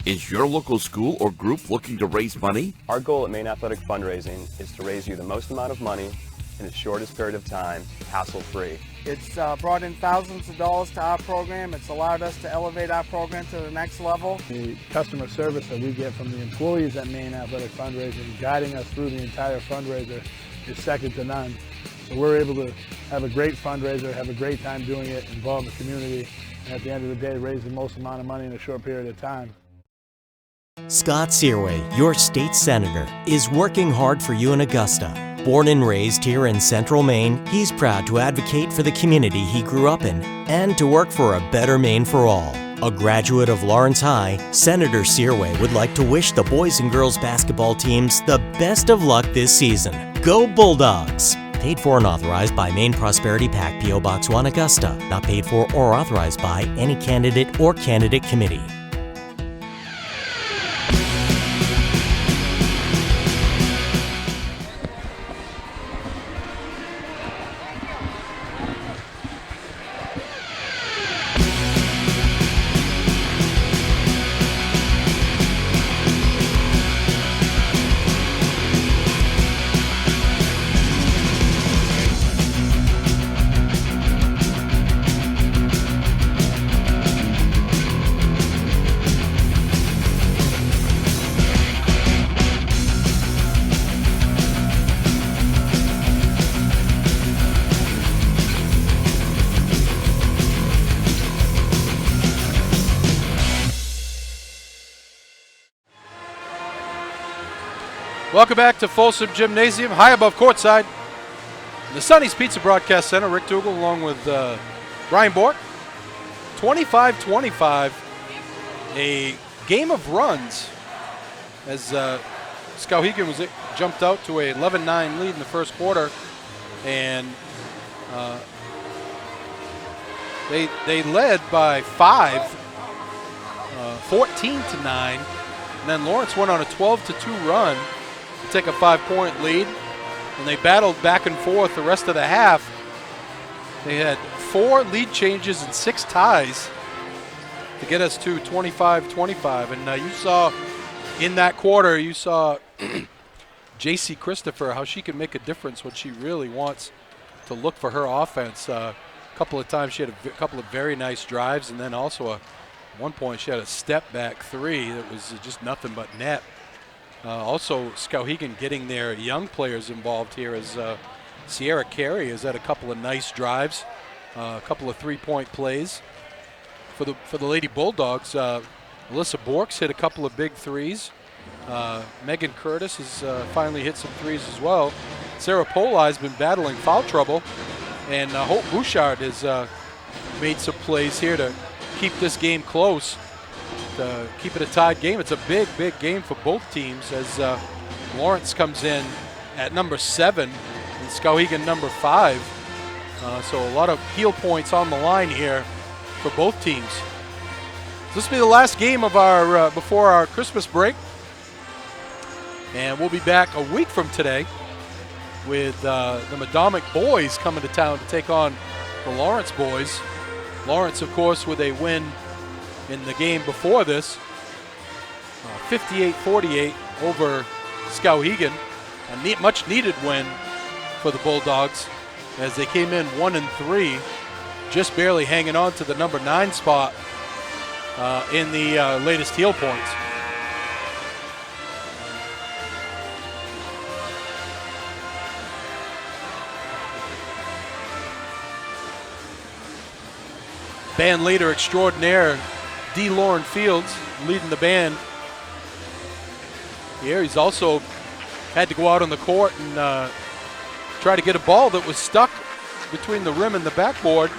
Is your local school or group looking to raise money? Our goal at Maine Athletic Fundraising is to raise you the most amount of money in the shortest period of time, hassle-free. It's brought in thousands of dollars to our program. It's allowed us to elevate our program to the next level. The customer service that we get from the employees at Maine Athletic Fundraising, guiding us through the entire fundraiser, is second to none. So we're able to have a great fundraiser, have a great time doing it, involve the community, and at the end of the day, raise the most amount of money in a short period of time. Scott Searway, your state senator, is working hard for you in Augusta. Born and raised here in Central Maine, he's proud to advocate for the community he grew up in and to work for a better Maine for all. A graduate of Lawrence High, Senator Searway would like to wish the boys and girls basketball teams the best of luck this season. Go Bulldogs! Paid for and authorized by Maine Prosperity PAC, P.O. Box 1, Augusta. Not paid for or authorized by any candidate or candidate committee. Welcome back to Folsom Gymnasium, high above courtside. In the Sonny's Pizza Broadcast Center, Rick Dougal along with Brian Bork. 25-25, a game of runs as Skowhegan jumped out to a 11-9 lead in the first quarter, and they led by 5, 14-9, and then Lawrence went on a 12-2 run to take a 5-point lead, and they battled back and forth the rest of the half. They had 4 lead changes and 6 ties to get us to 25-25. And you saw in that quarter, you saw J.C. Christopher, how she can make a difference when she really wants to look for her offense. A couple of times she had a couple of very nice drives, and then also at one point she had a step back 3 that was just nothing but net. Also, Skowhegan getting their young players involved here as Sierra Carey has had a couple of nice drives, a couple of 3-point plays. For the Lady Bulldogs, Alyssa Borks hit a couple of big threes. Megan Curtis has finally hit some threes as well. Sarah Poli has been battling foul trouble, and Hope Bouchard has made some plays here to keep this game close. Keep it a tied game. It's a big game for both teams as Lawrence comes in at number 7 and Skowhegan number 5. So a lot of heel points on the line here for both teams. This will be the last game of our before our Christmas break, and we'll be back a week from today with the Madomic boys coming to town to take on the Lawrence boys. Lawrence, of course, with a win in the game before this, 58-48 over Skowhegan. A much needed win for the Bulldogs as they came in 1-3, just barely hanging on to the number 9 spot in the latest heel points. Band leader extraordinaire D. Lauren Fields leading the band here. He's also had to go out on the court and try to get a ball that was stuck between the rim and the backboard.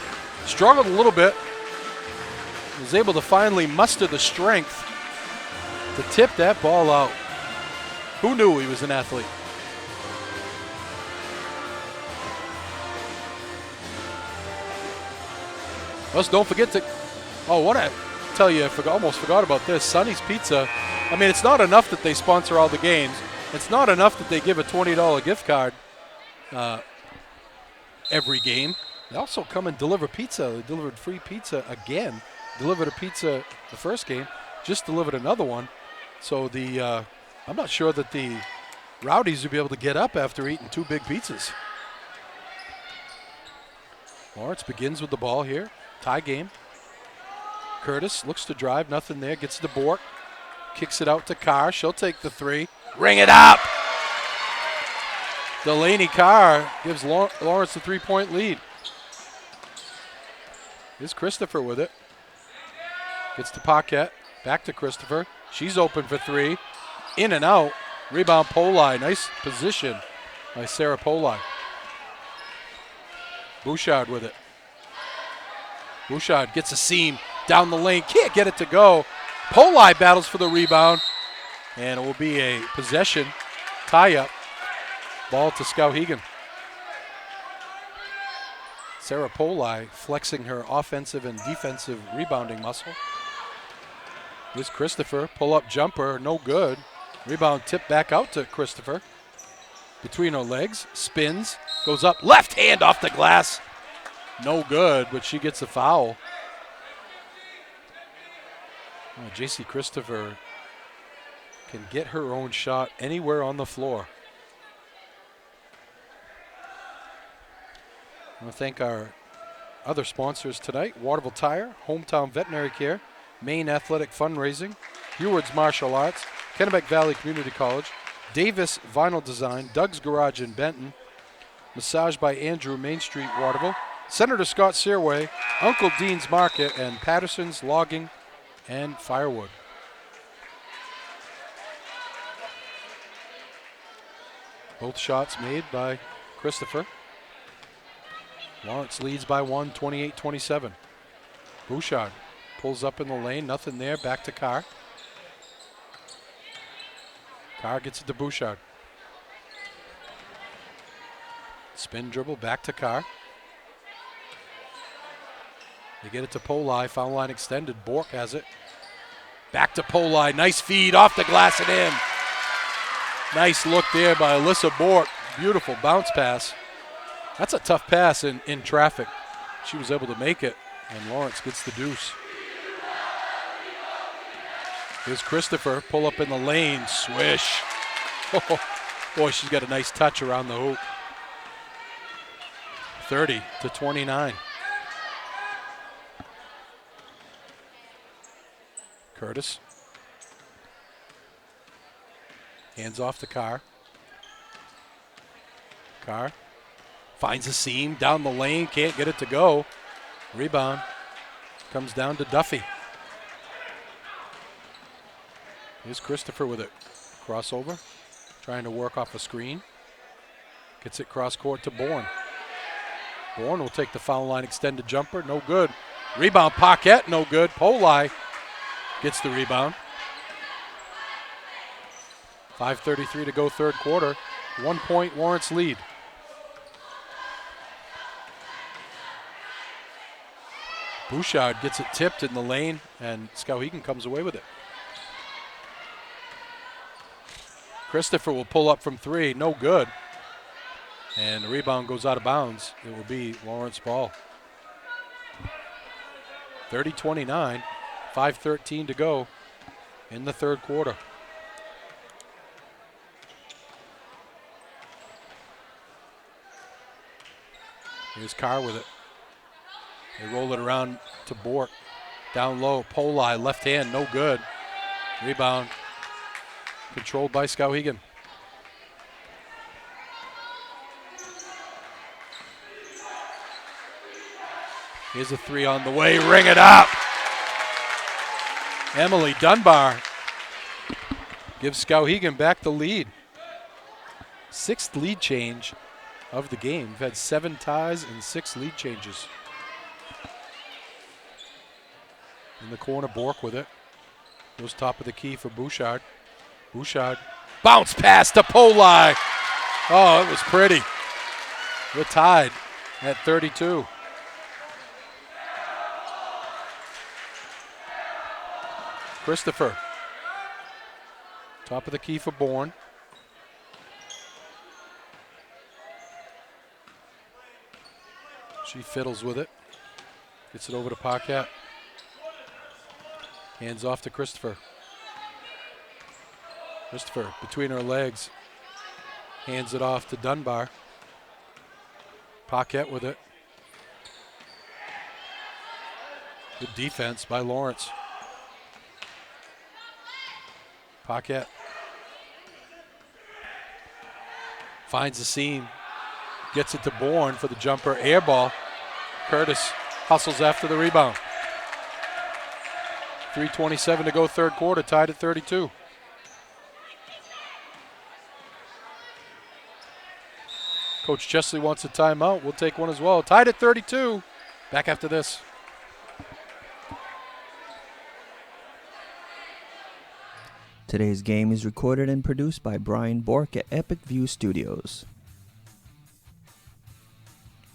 Struggled a little bit. Was able to finally muster the strength to tip that ball out. Who knew he was an athlete? Also, don't forget to, what I tell you, I almost forgot about this. Sonny's Pizza. I mean, it's not enough that they sponsor all the games. It's not enough that they give a $20 gift card every game. They also come and deliver pizza. They delivered free pizza again. Delivered a pizza the first game. just delivered another one. So I'm not sure that the Rowdies will be able to get up after eating 2 big pizzas. Lawrence begins with the ball here. Tie game. Curtis looks to drive, nothing there. Gets to Bork. Kicks it out to Carr. She'll take the 3. Ring it up! Delaney Carr gives Lawrence the 3-point lead. Here's Christopher with it. Gets to Paquette. Back to Christopher. She's open for 3. In and out. Rebound Polai. Nice position by Sarah Polai. Bouchard with it. Bouchard gets a seam down the lane. Can't get it to go. Polai battles for the rebound. And it will be a possession tie-up. Ball to Skowhegan. Sarah Polai flexing her offensive and defensive rebounding muscle. Here's Christopher. Pull-up jumper. No good. Rebound tip back out to Christopher. Between her legs. Spins. Goes up. Left hand off the glass. No good, but she gets a foul. Oh, J.C. Christopher can get her own shot anywhere on the floor. I want to thank our other sponsors tonight. Waterville Tire, Hometown Veterinary Care, Maine Athletic Fundraising, Heward's Martial Arts, Kennebec Valley Community College, Davis Vinyl Design, Doug's Garage in Benton, Massage by Andrew, Main Street, Waterville, Senator Scott Searway, Uncle Dean's Market, and Patterson's Logging and Firewood. Both shots made by Christopher. Lawrence leads by 1, 28-27. Bouchard pulls up in the lane, nothing there, back to Carr. Carr gets it to Bouchard. Spin dribble, back to Carr. They get it to Polai, foul line extended, Bork has it. Back to Polai, nice feed, off the glass and in. Nice look there by Alyssa Bork, beautiful bounce pass. That's a tough pass in traffic. She was able to make it, and Lawrence gets the deuce. Here's Christopher, pull up in the lane, swish. Oh, boy, she's got a nice touch around the hoop. 30-29. Curtis. Hands off to Carr. Carr finds a seam down the lane, can't get it to go. Rebound comes down to Duffy. Here's Christopher with it. Crossover, trying to work off a screen. Gets it cross court to Bourne. Bourne will take the foul line extended jumper, no good. Rebound Paquette, no good. Polai gets the rebound. 5:33 to go third quarter. 1 point Lawrence lead. Bouchard gets it tipped in the lane, and Skowhegan comes away with it. Christopher will pull up from 3, no good. And the rebound goes out of bounds. It will be Lawrence ball. 30-29, 5:13 to go in the third quarter. Here's Carr with it. They roll it around to Bork. Down low, Polai, left hand, no good. Rebound controlled by Skowhegan. Here's a 3 on the way, ring it up. Emily Dunbar gives Skowhegan back the lead. 6th lead change of the game. We've had 7 ties and 6 lead changes. In the corner, Bork with it. Goes top of the key for Bouchard. Bouchard, bounce pass to Polai. Oh, it was pretty. We're tied at 32. Christopher, top of the key for Bourne. She fiddles with it. Gets it over to Paquette. Hands off to Christopher. Christopher between her legs. Hands it off to Dunbar. Paquette with it. Good defense by Lawrence. Paquette. Finds the seam. Gets it to Bourne for the jumper. Air ball. Curtis hustles after the rebound. 3:27 to go third quarter, tied at 32. Coach Chesley wants a timeout. We'll take one as well. Tied at 32. Back after this. Today's game is recorded and produced by Brian Bork at Epic View Studios.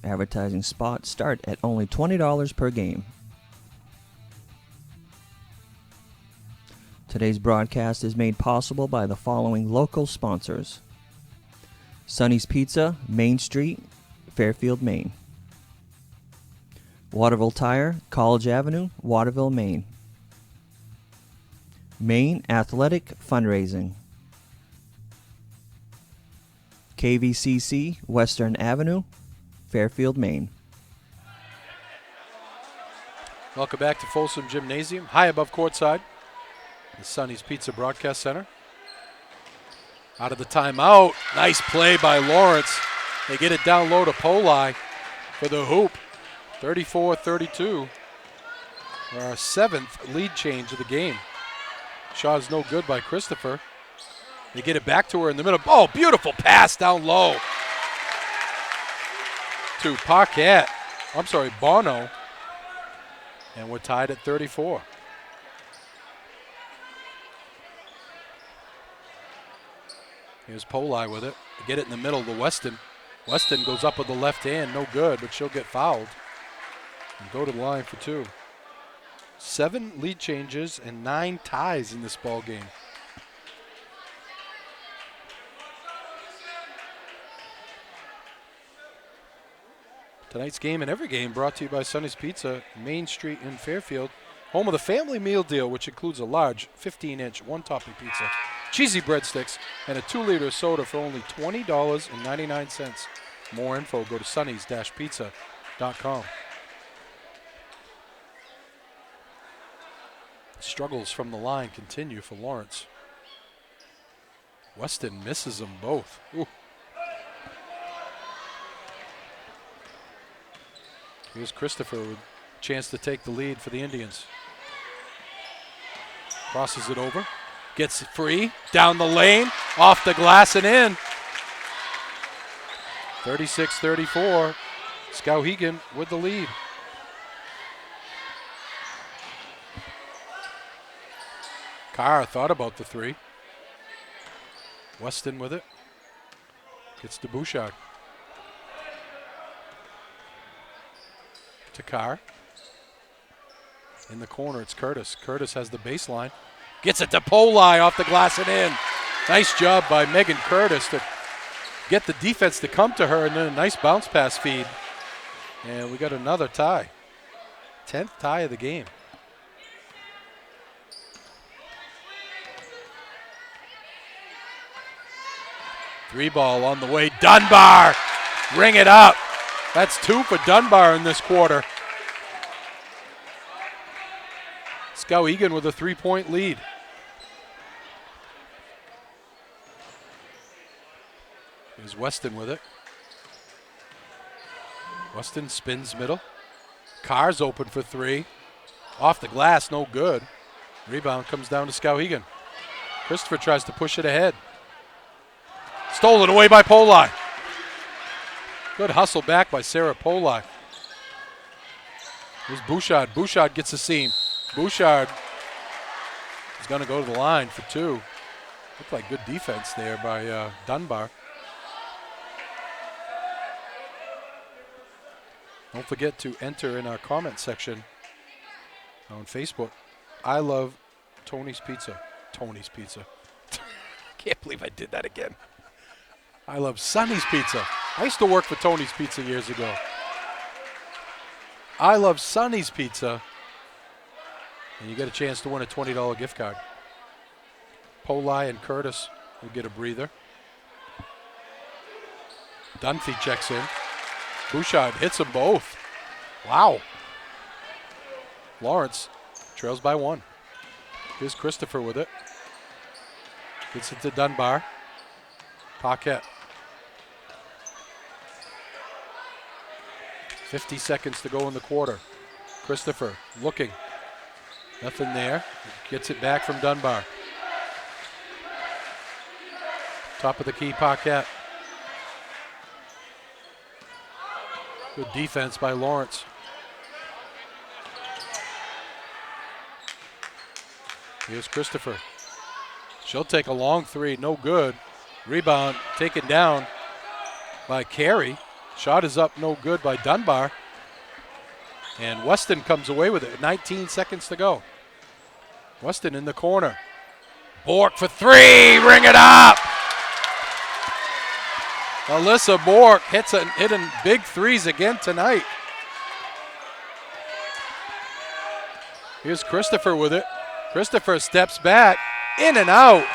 Advertising spots start at only $20 per game. Today's broadcast is made possible by the following local sponsors: Sonny's Pizza, Main Street, Fairfield, Maine. Waterville Tire, College Avenue, Waterville, Maine. Maine Athletic Fundraising. KVCC, Western Avenue, Fairfield, Maine. Welcome back to Folsom Gymnasium, high above courtside, the Sonny's Pizza Broadcast Center. Out of the timeout, nice play by Lawrence. They get it down low to Poli for the hoop. 34-32. Our 7th lead change of the game. Shot's no good by Christopher. They get it back to her in the middle. Oh, beautiful pass down low to Paquette. I'm sorry, Bono. And we're tied at 34. Here's Poli with it. They get it in the middle to Weston. Weston goes up with the left hand. No good, but she'll get fouled and go to the line for two. 7 lead changes and 9 ties in this ball game. Tonight's game and every game brought to you by Sonny's Pizza, Main Street in Fairfield, home of the family meal deal, which includes a large 15-inch one-topping pizza, cheesy breadsticks, and a 2-liter soda for only $20.99. More info, go to sonnys-pizza.com. Struggles from the line continue for Lawrence. Weston misses them both. Ooh. Here's Christopher with a chance to take the lead for the Indians. Crosses it over. Gets it free. Down the lane. Off the glass and in. 36-34. Skowhegan with the lead. Carr thought about the three. Weston with it. Gets to Bouchard. To Carr. In the corner, it's Curtis. Curtis has the baseline. Gets it to Poli off the glass and in. Nice job by Megan Curtis to get the defense to come to her, and then a nice bounce pass feed. And we got another tie. 10th tie of the game. Three ball on the way. Dunbar, ring it up. That's 2 for Dunbar in this quarter. Skowhegan with a 3-point lead. Here's Weston with it. Weston spins middle. Carr's open for 3. Off the glass, no good. Rebound comes down to Skowhegan. Christopher tries to push it ahead. Stolen away by Poli. Good hustle back by Sarah Poli. Here's Bouchard. Bouchard gets a seam. Bouchard is going to go to the line for 2. Looked like good defense there by Dunbar. Don't forget to enter in our comment section on Facebook. I love Tony's Pizza. Tony's Pizza. Can't believe I did that again. I love Sonny's Pizza. I used to work for Tony's Pizza years ago. I love Sonny's Pizza. And you get a chance to win a $20 gift card. Poli and Curtis will get a breather. Dunphy checks in. Bouchard hits them both. Wow. Lawrence trails by 1. Here's Christopher with it. Gets it to Dunbar. Paquette. 50 seconds to go in the quarter. Christopher looking. Nothing there. Gets it back from Dunbar. Top of the key, Paquette. Good defense by Lawrence. Here's Christopher. She'll take a long 3, no good. Rebound taken down by Carey. Shot is up, no good by Dunbar. And Weston comes away with it. 19 seconds to go. Weston in the corner. Bork for 3, ring it up! Alyssa Bork hitting big threes again tonight. Here's Christopher with it. Christopher steps back, in and out.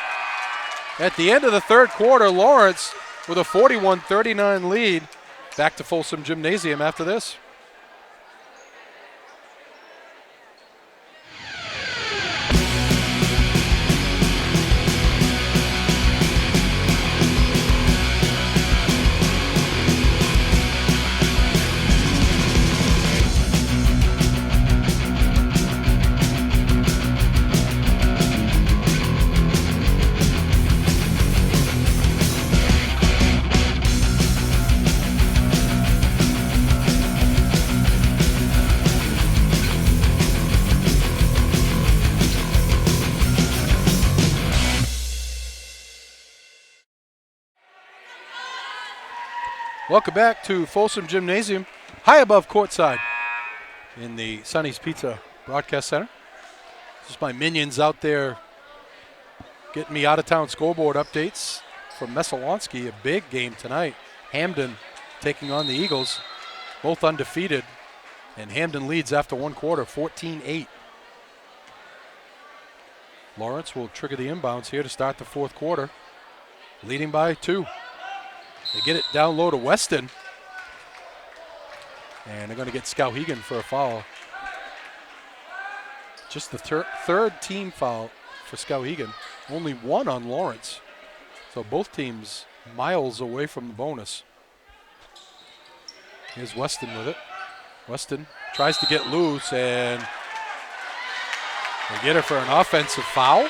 At the end of the third quarter, Lawrence with a 41-39 lead. Back to Folsom Gymnasium after this. Welcome back to Folsom Gymnasium, high above courtside in the Sonny's Pizza Broadcast Center. Just my minions out there getting me out-of-town scoreboard updates from Messalonsky. A big game tonight. Hamden taking on the Eagles, both undefeated, and Hamden leads after one quarter, 14-8. Lawrence will trigger the inbounds here to start the fourth quarter, leading by 2. They get it down low to Weston. And they're going to get Skowhegan for a foul. Just the third team foul for Skowhegan. Only 1 on Lawrence. So both teams miles away from the bonus. Here's Weston with it. Weston tries to get loose, and they get her for an offensive foul.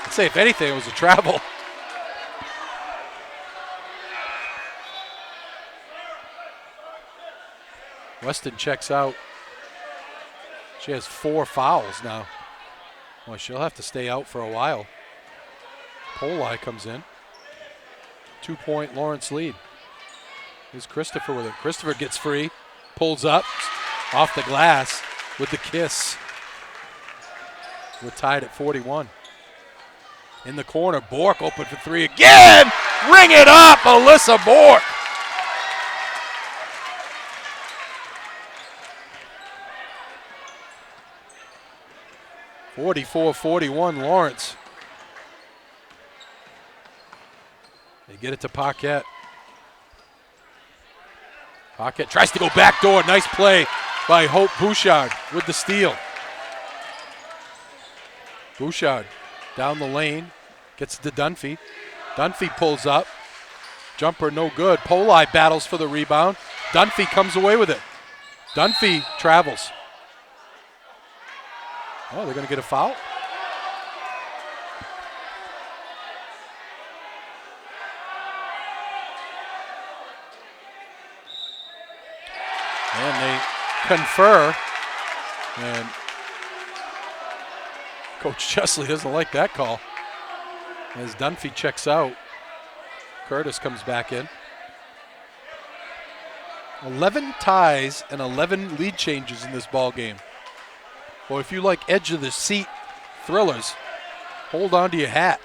I'd say if anything, it was a travel. Weston checks out. She has 4 fouls now. Well, she'll have to stay out for a while. Poli comes in. 2-point Lawrence lead. Here's Christopher with it. Christopher gets free, pulls up, off the glass with the kiss. We're tied at 41. In the corner, Bork open for 3 again! Ring it up, Alyssa Bork! (44-41) Lawrence. They get it to Paquette. Paquette tries to go backdoor. Nice play by Hope Bouchard with the steal. Bouchard down the lane, gets to Dunphy. Dunphy pulls up. Jumper no good. Poli battles for the rebound. Dunphy comes away with it. Dunphy travels. Oh, they're going to get a foul? And they confer. And Coach Chesley doesn't like that call. As Dunphy checks out, Curtis comes back in. 11 ties and 11 lead changes in this ball game. Well, if you like edge of the seat thrillers, hold on to your hat.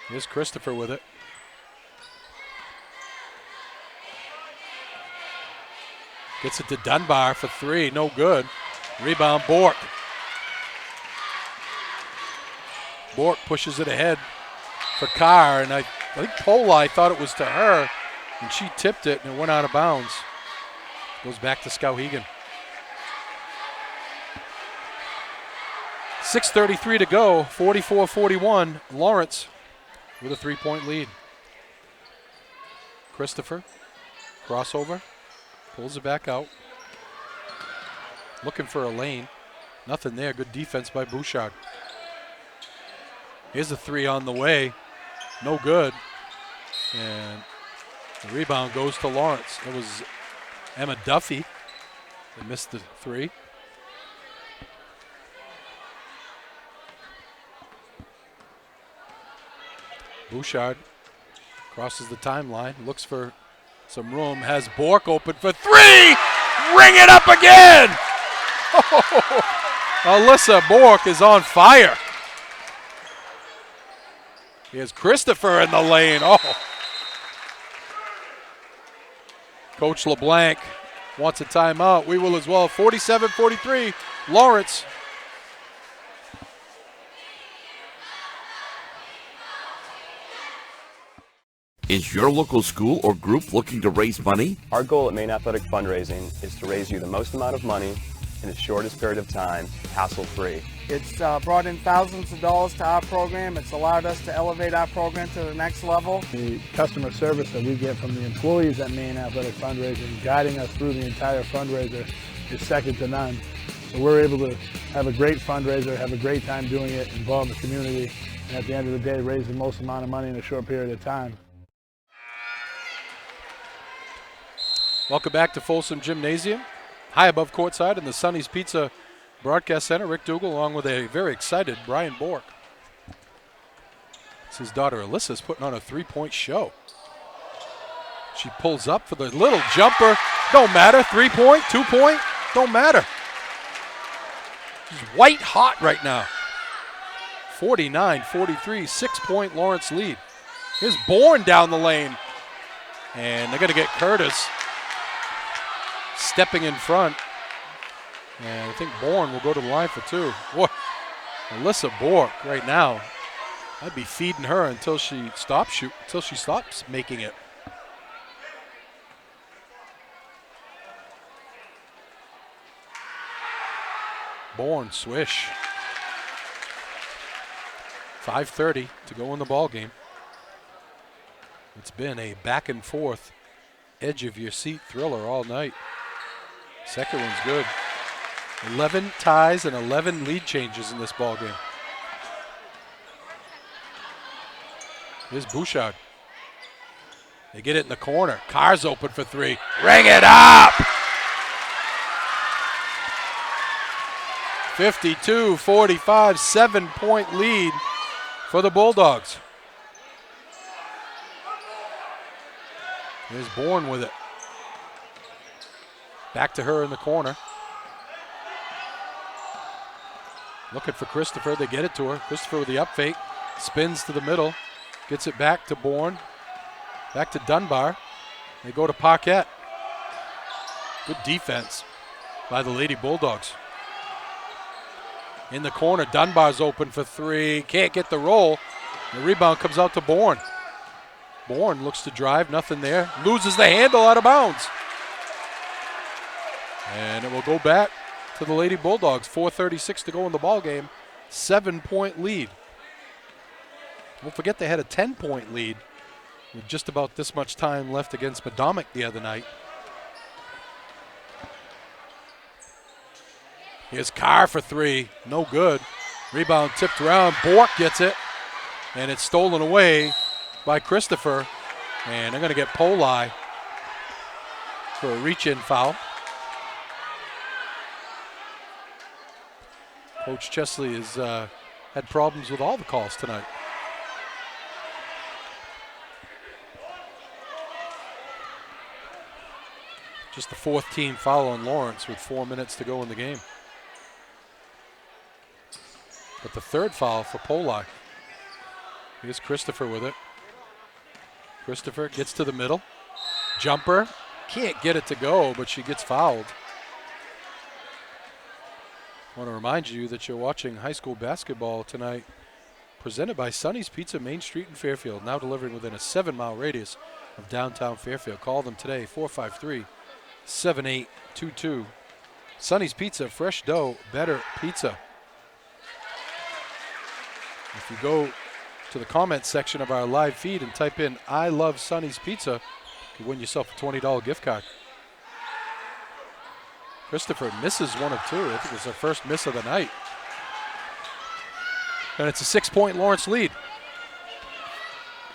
Here's Christopher with it. Gets it to Dunbar for three, no good. Rebound, Bork. Bork pushes it ahead for Carr, and I think Polai thought it was to her, and she tipped it, and it went out of bounds. Goes back to Skowhegan. 6:33 to go, 44-41. Lawrence with a three-point lead. Christopher, crossover, pulls it back out. Looking for a lane. Nothing there. Good defense by Bouchard. Here's a three on the way. No good. And the rebound goes to Lawrence. It was Emma Duffy that missed the three. Bouchard crosses the timeline, looks for some room, has Bork open for three! Ring it up again! Alyssa Bork is on fire. Here's Christopher in the lane. Oh. Coach LeBlanc wants a timeout. We will as well. 47-43, Lawrence. Is your local school or group looking to raise money? Our goal at Maine Athletic Fundraising is to raise you the most amount of money in the shortest period of time, hassle-free. It's brought in thousands of dollars to our program. It's allowed us to elevate our program to the next level. The customer service that we get from the employees at Maine Athletic Fundraising, guiding us through the entire fundraiser, is second to none. So we're able to have a great fundraiser, have a great time doing it, involve the community, and at the end of the day, raise the most amount of money in a short period of time. Welcome back to Folsom Gymnasium. High above courtside in the Sonny's Pizza Broadcast Center. Rick Dougal along with a very excited Brian Bork. It's his daughter Alyssa's putting on a three-point show. She pulls up for the little jumper. Don't matter. 3-point, 2-point, don't matter. She's white hot right now. 49-43, 6-point Lawrence lead. Here's Bourne down the lane. And they're going to get Curtis stepping in front. And I think Bourne will go to the line for two. Boy, Alyssa Bork right now, I'd be feeding her until she stops making it. Bourne swish. 5:30 to go in the ball game. It's been a back and forth, edge of your seat thriller all night. Second one's good. 11 ties and 11 lead changes in this ball game. Here's Bouchard. They get it in the corner. Carr's open for three. Ring it up! 52-45, 7-point lead for the Bulldogs. Here's Bourne with it. Back to her in the corner. Looking for Christopher. They get it to her. Christopher with the up fake. Spins to the middle. Gets it back to Bourne. Back to Dunbar. They go to Paquette. Good defense by the Lady Bulldogs. In the corner, Dunbar's open for three. Can't get the roll. The rebound comes out to Bourne. Bourne looks to drive, nothing there. Loses the handle out of bounds. And it will go back to the Lady Bulldogs. 4:36 to go in the ball game. 7-point lead. Don't forget they had a 10-point lead with just about this much time left against Madomic the other night. Here's Carr for three. No good. Rebound tipped around. Bork gets it. And it's stolen away by Christopher. And they're going to get Polai for a reach-in foul. Coach Chesley has had problems with all the calls tonight. Just the fourth team foul on Lawrence with 4 minutes to go in the game. But the third foul for Polai. Here's Christopher with it. Christopher gets to the middle. Jumper. Can't get it to go, but she gets fouled. I want to remind you that you're watching high school basketball tonight, presented by Sonny's Pizza, Main Street in Fairfield, now delivering within a 7-mile radius of downtown Fairfield. Call them today, 453-7822. Sonny's Pizza, fresh dough, better pizza. If you go to the comment section of our live feed and type in "I love Sonny's Pizza," you can win yourself a $20 gift card. Christopher misses one of two. I think it was her first miss of the night. And it's a 6-point Lawrence lead.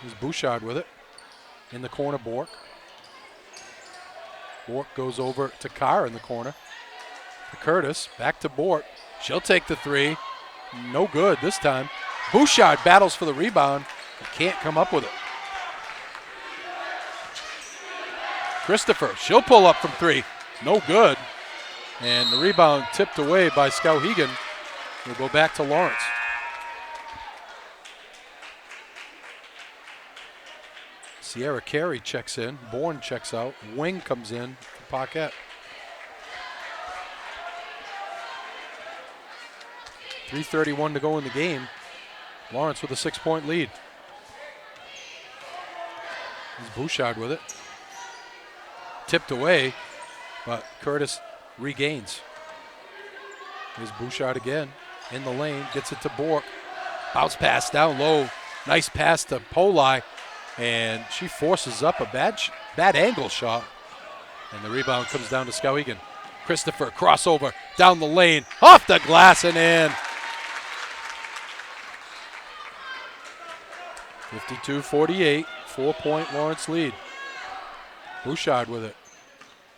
Here's Bouchard with it. In the corner, Bork. Bork goes over to Carr in the corner. To Curtis, back to Bork. She'll take the three. No good this time. Bouchard battles for the rebound, but can't come up with it. Christopher, she'll pull up from three. No good. And the rebound tipped away by Skowhegan. We'll go back to Lawrence. Sierra Carey checks in. Bourne checks out. Wing comes in for Paquette. 3:31 to go in the game. Lawrence with a 6-point lead. Here's Bouchard with it. Tipped away, but Curtis regains. Here's Bouchard again in the lane. Gets it to Bork. Bounce pass down low. Nice pass to Polai. And she forces up a bad angle shot. And the rebound comes down to Skowhegan. Christopher, crossover, down the lane, off the glass and in. 52-48, 4-point Lawrence lead. Bouchard with it.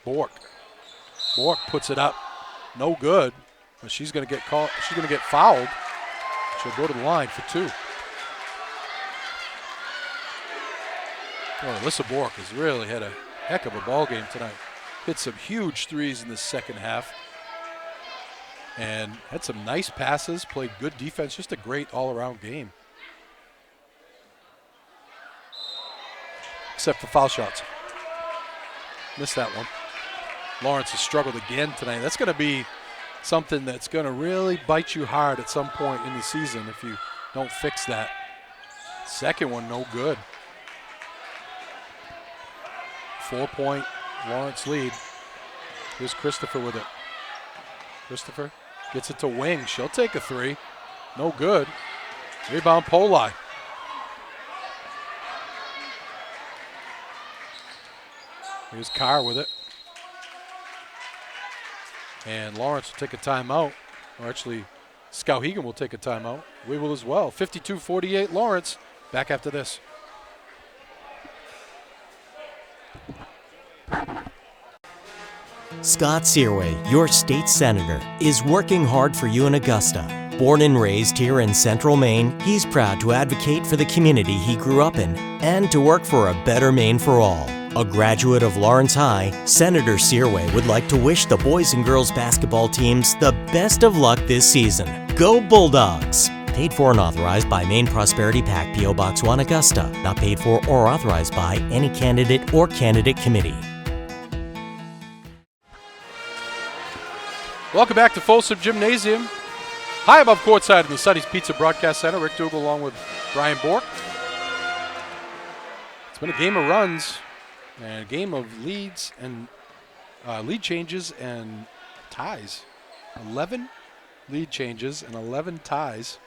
Bork. Bork puts it up. No good. But she's going to get caught. She's going to get fouled. She'll go to the line for two. Oh, Alyssa Bork has really had a heck of a ball game tonight. Hit some huge threes in the second half. And had some nice passes, played good defense, just a great all-around game. Except for foul shots. Missed that one. Lawrence has struggled again tonight. That's going to be something that's going to really bite you hard at some point in the season if you don't fix that. Second one, no good. 4-point Lawrence lead. Here's Christopher with it. Christopher gets it to Wing. She'll take a three. No good. Rebound Polai. Here's Carr with it. And Lawrence will take a timeout. Or actually, Skowhegan will take a timeout. We will as well. 52-48 Lawrence. Back after this. Scott Searway, your state senator, is working hard for you in Augusta. Born and raised here in Central Maine, he's proud to advocate for the community he grew up in and to work for a better Maine for all. A graduate of Lawrence High, Senator Searway would like to wish the boys and girls basketball teams the best of luck this season. Go Bulldogs! Paid for and authorized by Maine Prosperity PAC, P.O. Box 1, Augusta. Not paid for or authorized by any candidate or candidate committee. Welcome back to Folsom Gymnasium. High above courtside in the Sonny's Pizza Broadcast Center. Rick Dougal along with Brian Bork. It's been a game of runs and a game of leads and lead changes and ties. 11 lead changes and 11 ties.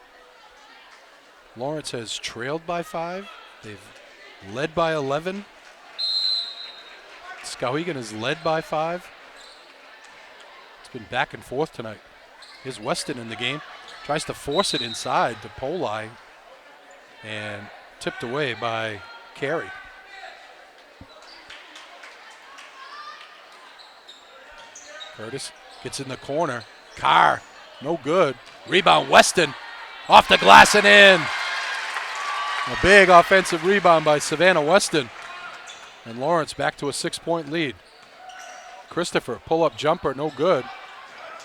Lawrence has trailed by 5. They've led by 11. Skowhegan has led by 5. It's been back and forth tonight. Here's Weston in the game. Tries to force it inside to Polai. And tipped away by Carey. Curtis gets in the corner. Carr, no good. Rebound, Weston. Off the glass and in. A big offensive rebound by Savannah Weston. And Lawrence back to a 6-point lead. Christopher, pull-up jumper, no good.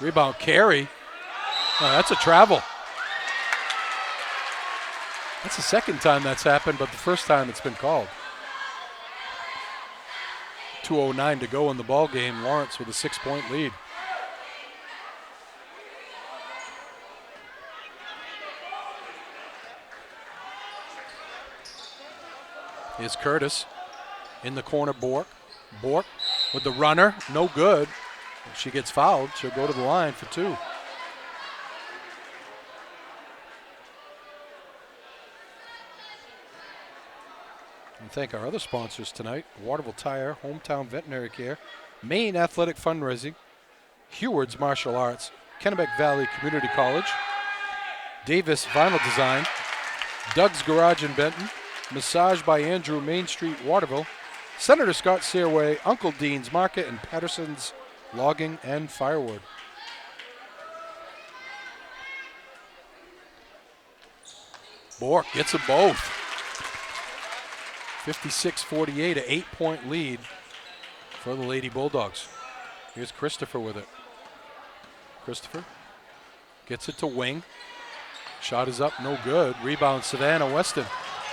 Rebound, Carey. Oh, that's a travel. That's the second time that's happened, but the first time it's been called. 2:09 to go in the ball game. Lawrence with a 6-point lead. Here's Curtis in the corner. Bork with the runner, no good. If she gets fouled, she'll go to the line for 2. And thank our other sponsors tonight: Waterville Tire, Hometown Veterinary Care, Maine Athletic Fundraising, Heward's Martial Arts, Kennebec Valley Community College, Davis Vinyl Design, Doug's Garage in Benton, Massage by Andrew, Main Street, Waterville, Senator Scott Searway, Uncle Dean's Market, and Patterson's Logging and Firewood. Bork gets them both. 56-48, an 8-point lead for the Lady Bulldogs. Here's Christopher with it. Christopher gets it to Wing. Shot is up, no good. Rebound, Savannah Weston.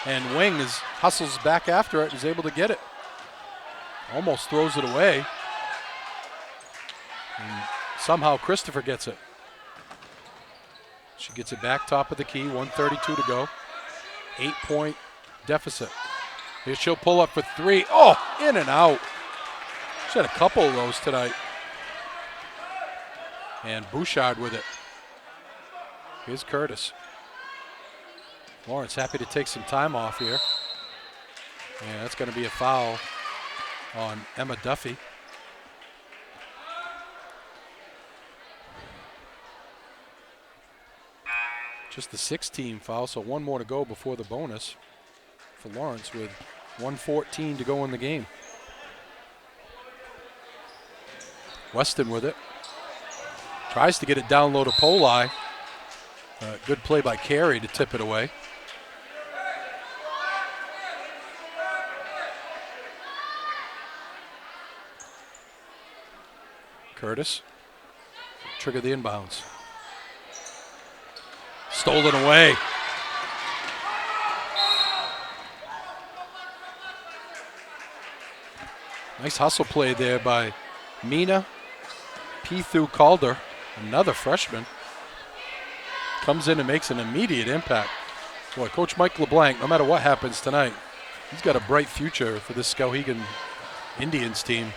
And Wing hustles back after it and is able to get it. Almost throws it away. And somehow Christopher gets it. She gets it back top of the key, 1:32 to go. 8-point deficit. Here she'll pull up for 3. Oh, in and out. She had a couple of those tonight. And Bouchard with it. Here's Curtis. Lawrence happy to take some time off here. Yeah, that's going to be a foul on Emma Duffy. Just the 6-team foul, so one more to go before the bonus for Lawrence with 1:14 to go in the game. Weston with it. Tries to get it down low to Poli. Good play by Carey to tip it away. Curtis, trigger the inbounds. Stolen away. Nice hustle play there by Mina Pithu Calder, another freshman. Comes in and makes an immediate impact. Boy, Coach Mike LeBlanc, no matter what happens tonight, he's got a bright future for this Skowhegan Indians team.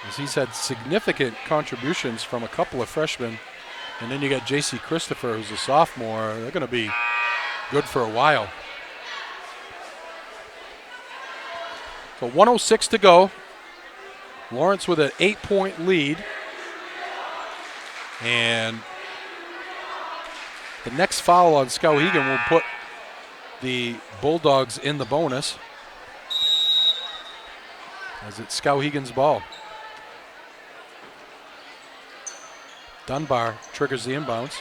As he's had significant contributions from a couple of freshmen. And then you got J.C. Christopher, who's a sophomore. They're going to be good for a while. So 1:06 to go. Lawrence with an 8-point lead. And the next foul on Skowhegan will put the Bulldogs in the bonus, as it's Skowhegan's ball. Dunbar triggers the inbounds.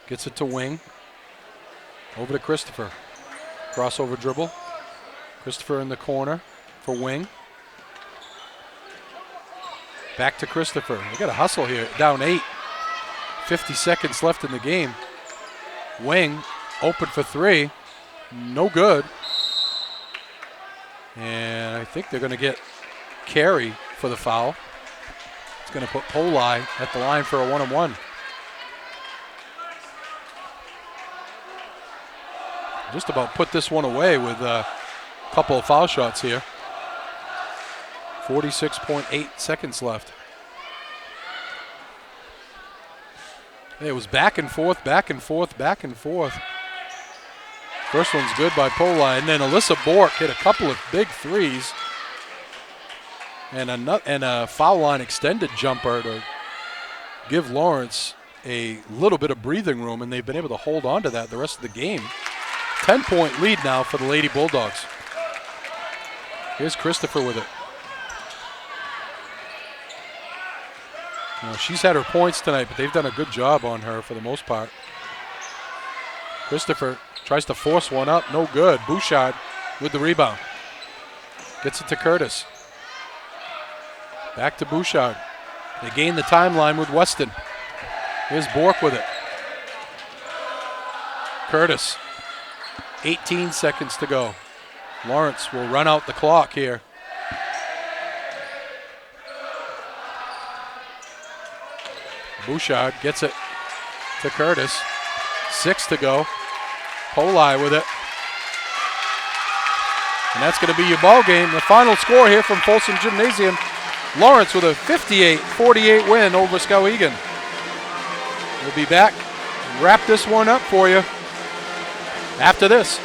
Gets it to Wing. Over to Christopher. Crossover dribble. Christopher in the corner for Wing. Back to Christopher. They got a hustle here. Down 8. 50 seconds left in the game. Wing open for 3. No good. And I think they're going to get Carey for the foul. It's going to put Poli at the line for a 1-on-1. Just about put this one away with a couple of foul shots here. 46.8 seconds left. It was back and forth, back and forth, back and forth. First one's good by Poli, and then Alyssa Bork hit a couple of big threes. And a foul line extended jumper to give Lawrence a little bit of breathing room, and they've been able to hold on to that the rest of the game. 10-point lead now for the Lady Bulldogs. Here's Christopher with it. Now, she's had her points tonight, but they've done a good job on her for the most part. Christopher tries to force one up, no good. Bouchard with the rebound. Gets it to Curtis. Back to Bouchard. They gain the timeline with Weston. Here's Bork with it. Curtis. 18 seconds to go. Lawrence will run out the clock here. Bouchard gets it to Curtis. 6 to go. Poli with it. And that's going to be your ball game. The final score here from Folsom Gymnasium. Lawrence with a 58-48 win over Skowhegan. We'll be back and wrap this one up for you after this.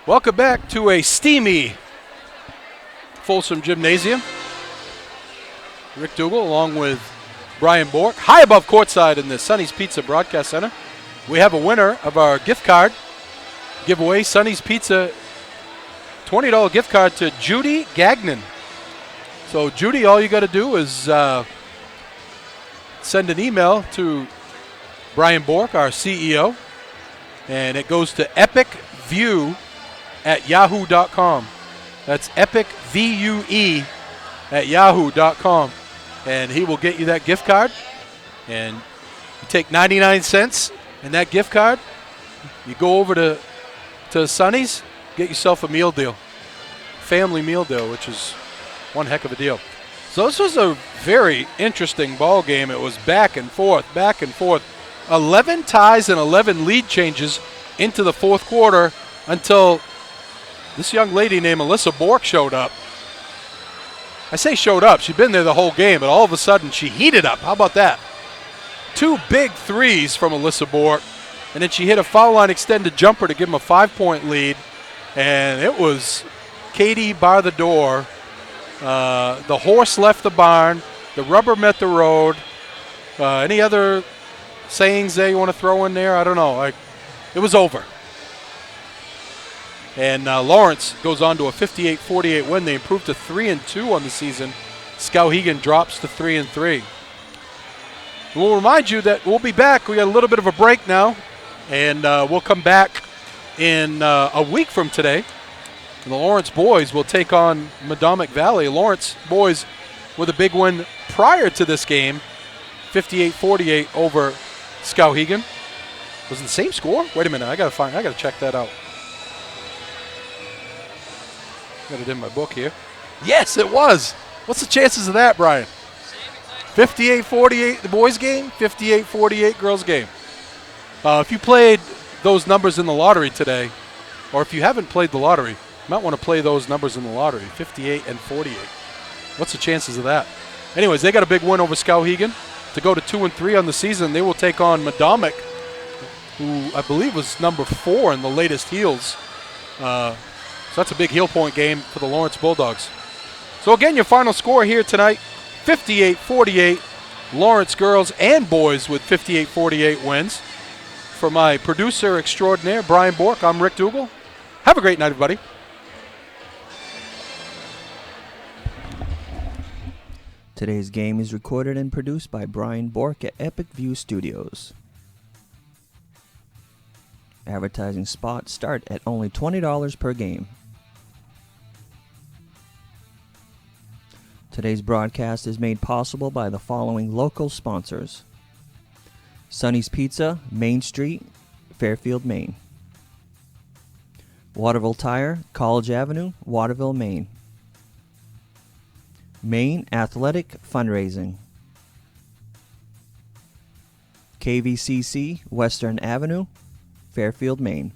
Welcome back to a steamy Folsom Gymnasium. Rick Dougal along with Brian Bork, high above courtside in the Sonny's Pizza Broadcast Center. We have a winner of our gift card giveaway, Sonny's Pizza, $20 gift card to Judy Gagnon. So Judy, all you got to do is send an email to Brian Bork, our CEO, and it goes to epicview@yahoo.com. That's epicvue@yahoo.com. And he will get you that gift card. And you take 99 cents and that gift card, you go over to Sonny's, get yourself a meal deal. Family meal deal, which is one heck of a deal. So this was a very interesting ball game. It was back and forth, back and forth. 11 ties and 11 lead changes into the fourth quarter until this young lady named Alyssa Bork showed up. I say showed up. She'd been there the whole game, but all of a sudden she heated up. How about that? 2 big threes from Alyssa Bork, and then she hit a foul line extended jumper to give them a 5-point lead, and it was Katie bar the door. The horse left the barn. The rubber met the road. Any other sayings there you want to throw in there? I don't know. It was over. And Lawrence goes on to a 58-48 win. They improved to 3-2 on the season. Skowhegan drops to 3-3. We'll remind you that we'll be back. We got a little bit of a break now, and we'll come back in a week from today. And the Lawrence boys will take on Madomic Valley. Lawrence boys with a big win prior to this game, 58-48 over Skowhegan. Was it the same score? Wait a minute, I gotta check that out. Got it in my book here. Yes, it was. What's the chances of that, Brian? 58-48 the boys game, 58-48 girls game. If you played those numbers in the lottery today, or if you haven't played the lottery, you might want to play those numbers in the lottery, 58 and 48. What's the chances of that? Anyways, they got a big win over Skowhegan to go to 2-3 on the season. They will take on Madomic, who I believe was number 4 in the latest heels. So that's a big heel point game for the Lawrence Bulldogs. So again, your final score here tonight, 58-48. Lawrence girls and boys with 58-48 wins. For my producer extraordinaire, Brian Bork, I'm Rick Dougal. Have a great night, everybody. Today's game is recorded and produced by Brian Bork at Epic View Studios. Advertising spots start at only $20 per game. Today's broadcast is made possible by the following local sponsors: Sonny's Pizza, Main Street, Fairfield, Maine. Waterville Tire, College Avenue, Waterville, Maine. Maine Athletic Fundraising. KVCC, Western Avenue, Fairfield, Maine.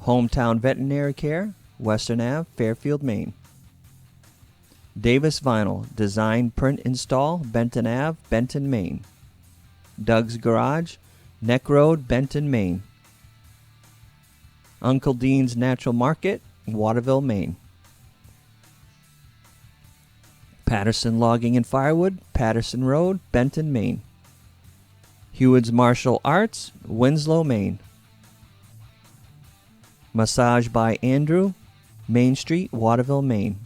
Hometown Veterinary Care, Western Ave, Fairfield, Maine. Davis Vinyl, Design, Print, Install, Benton Ave, Benton, Maine. Doug's Garage, Neck Road, Benton, Maine. Uncle Dean's Natural Market, Waterville, Maine. Patterson Logging and Firewood, Patterson Road, Benton, Maine. Hewitt's Martial Arts, Winslow, Maine. Massage by Andrew, Main Street, Waterville, Maine.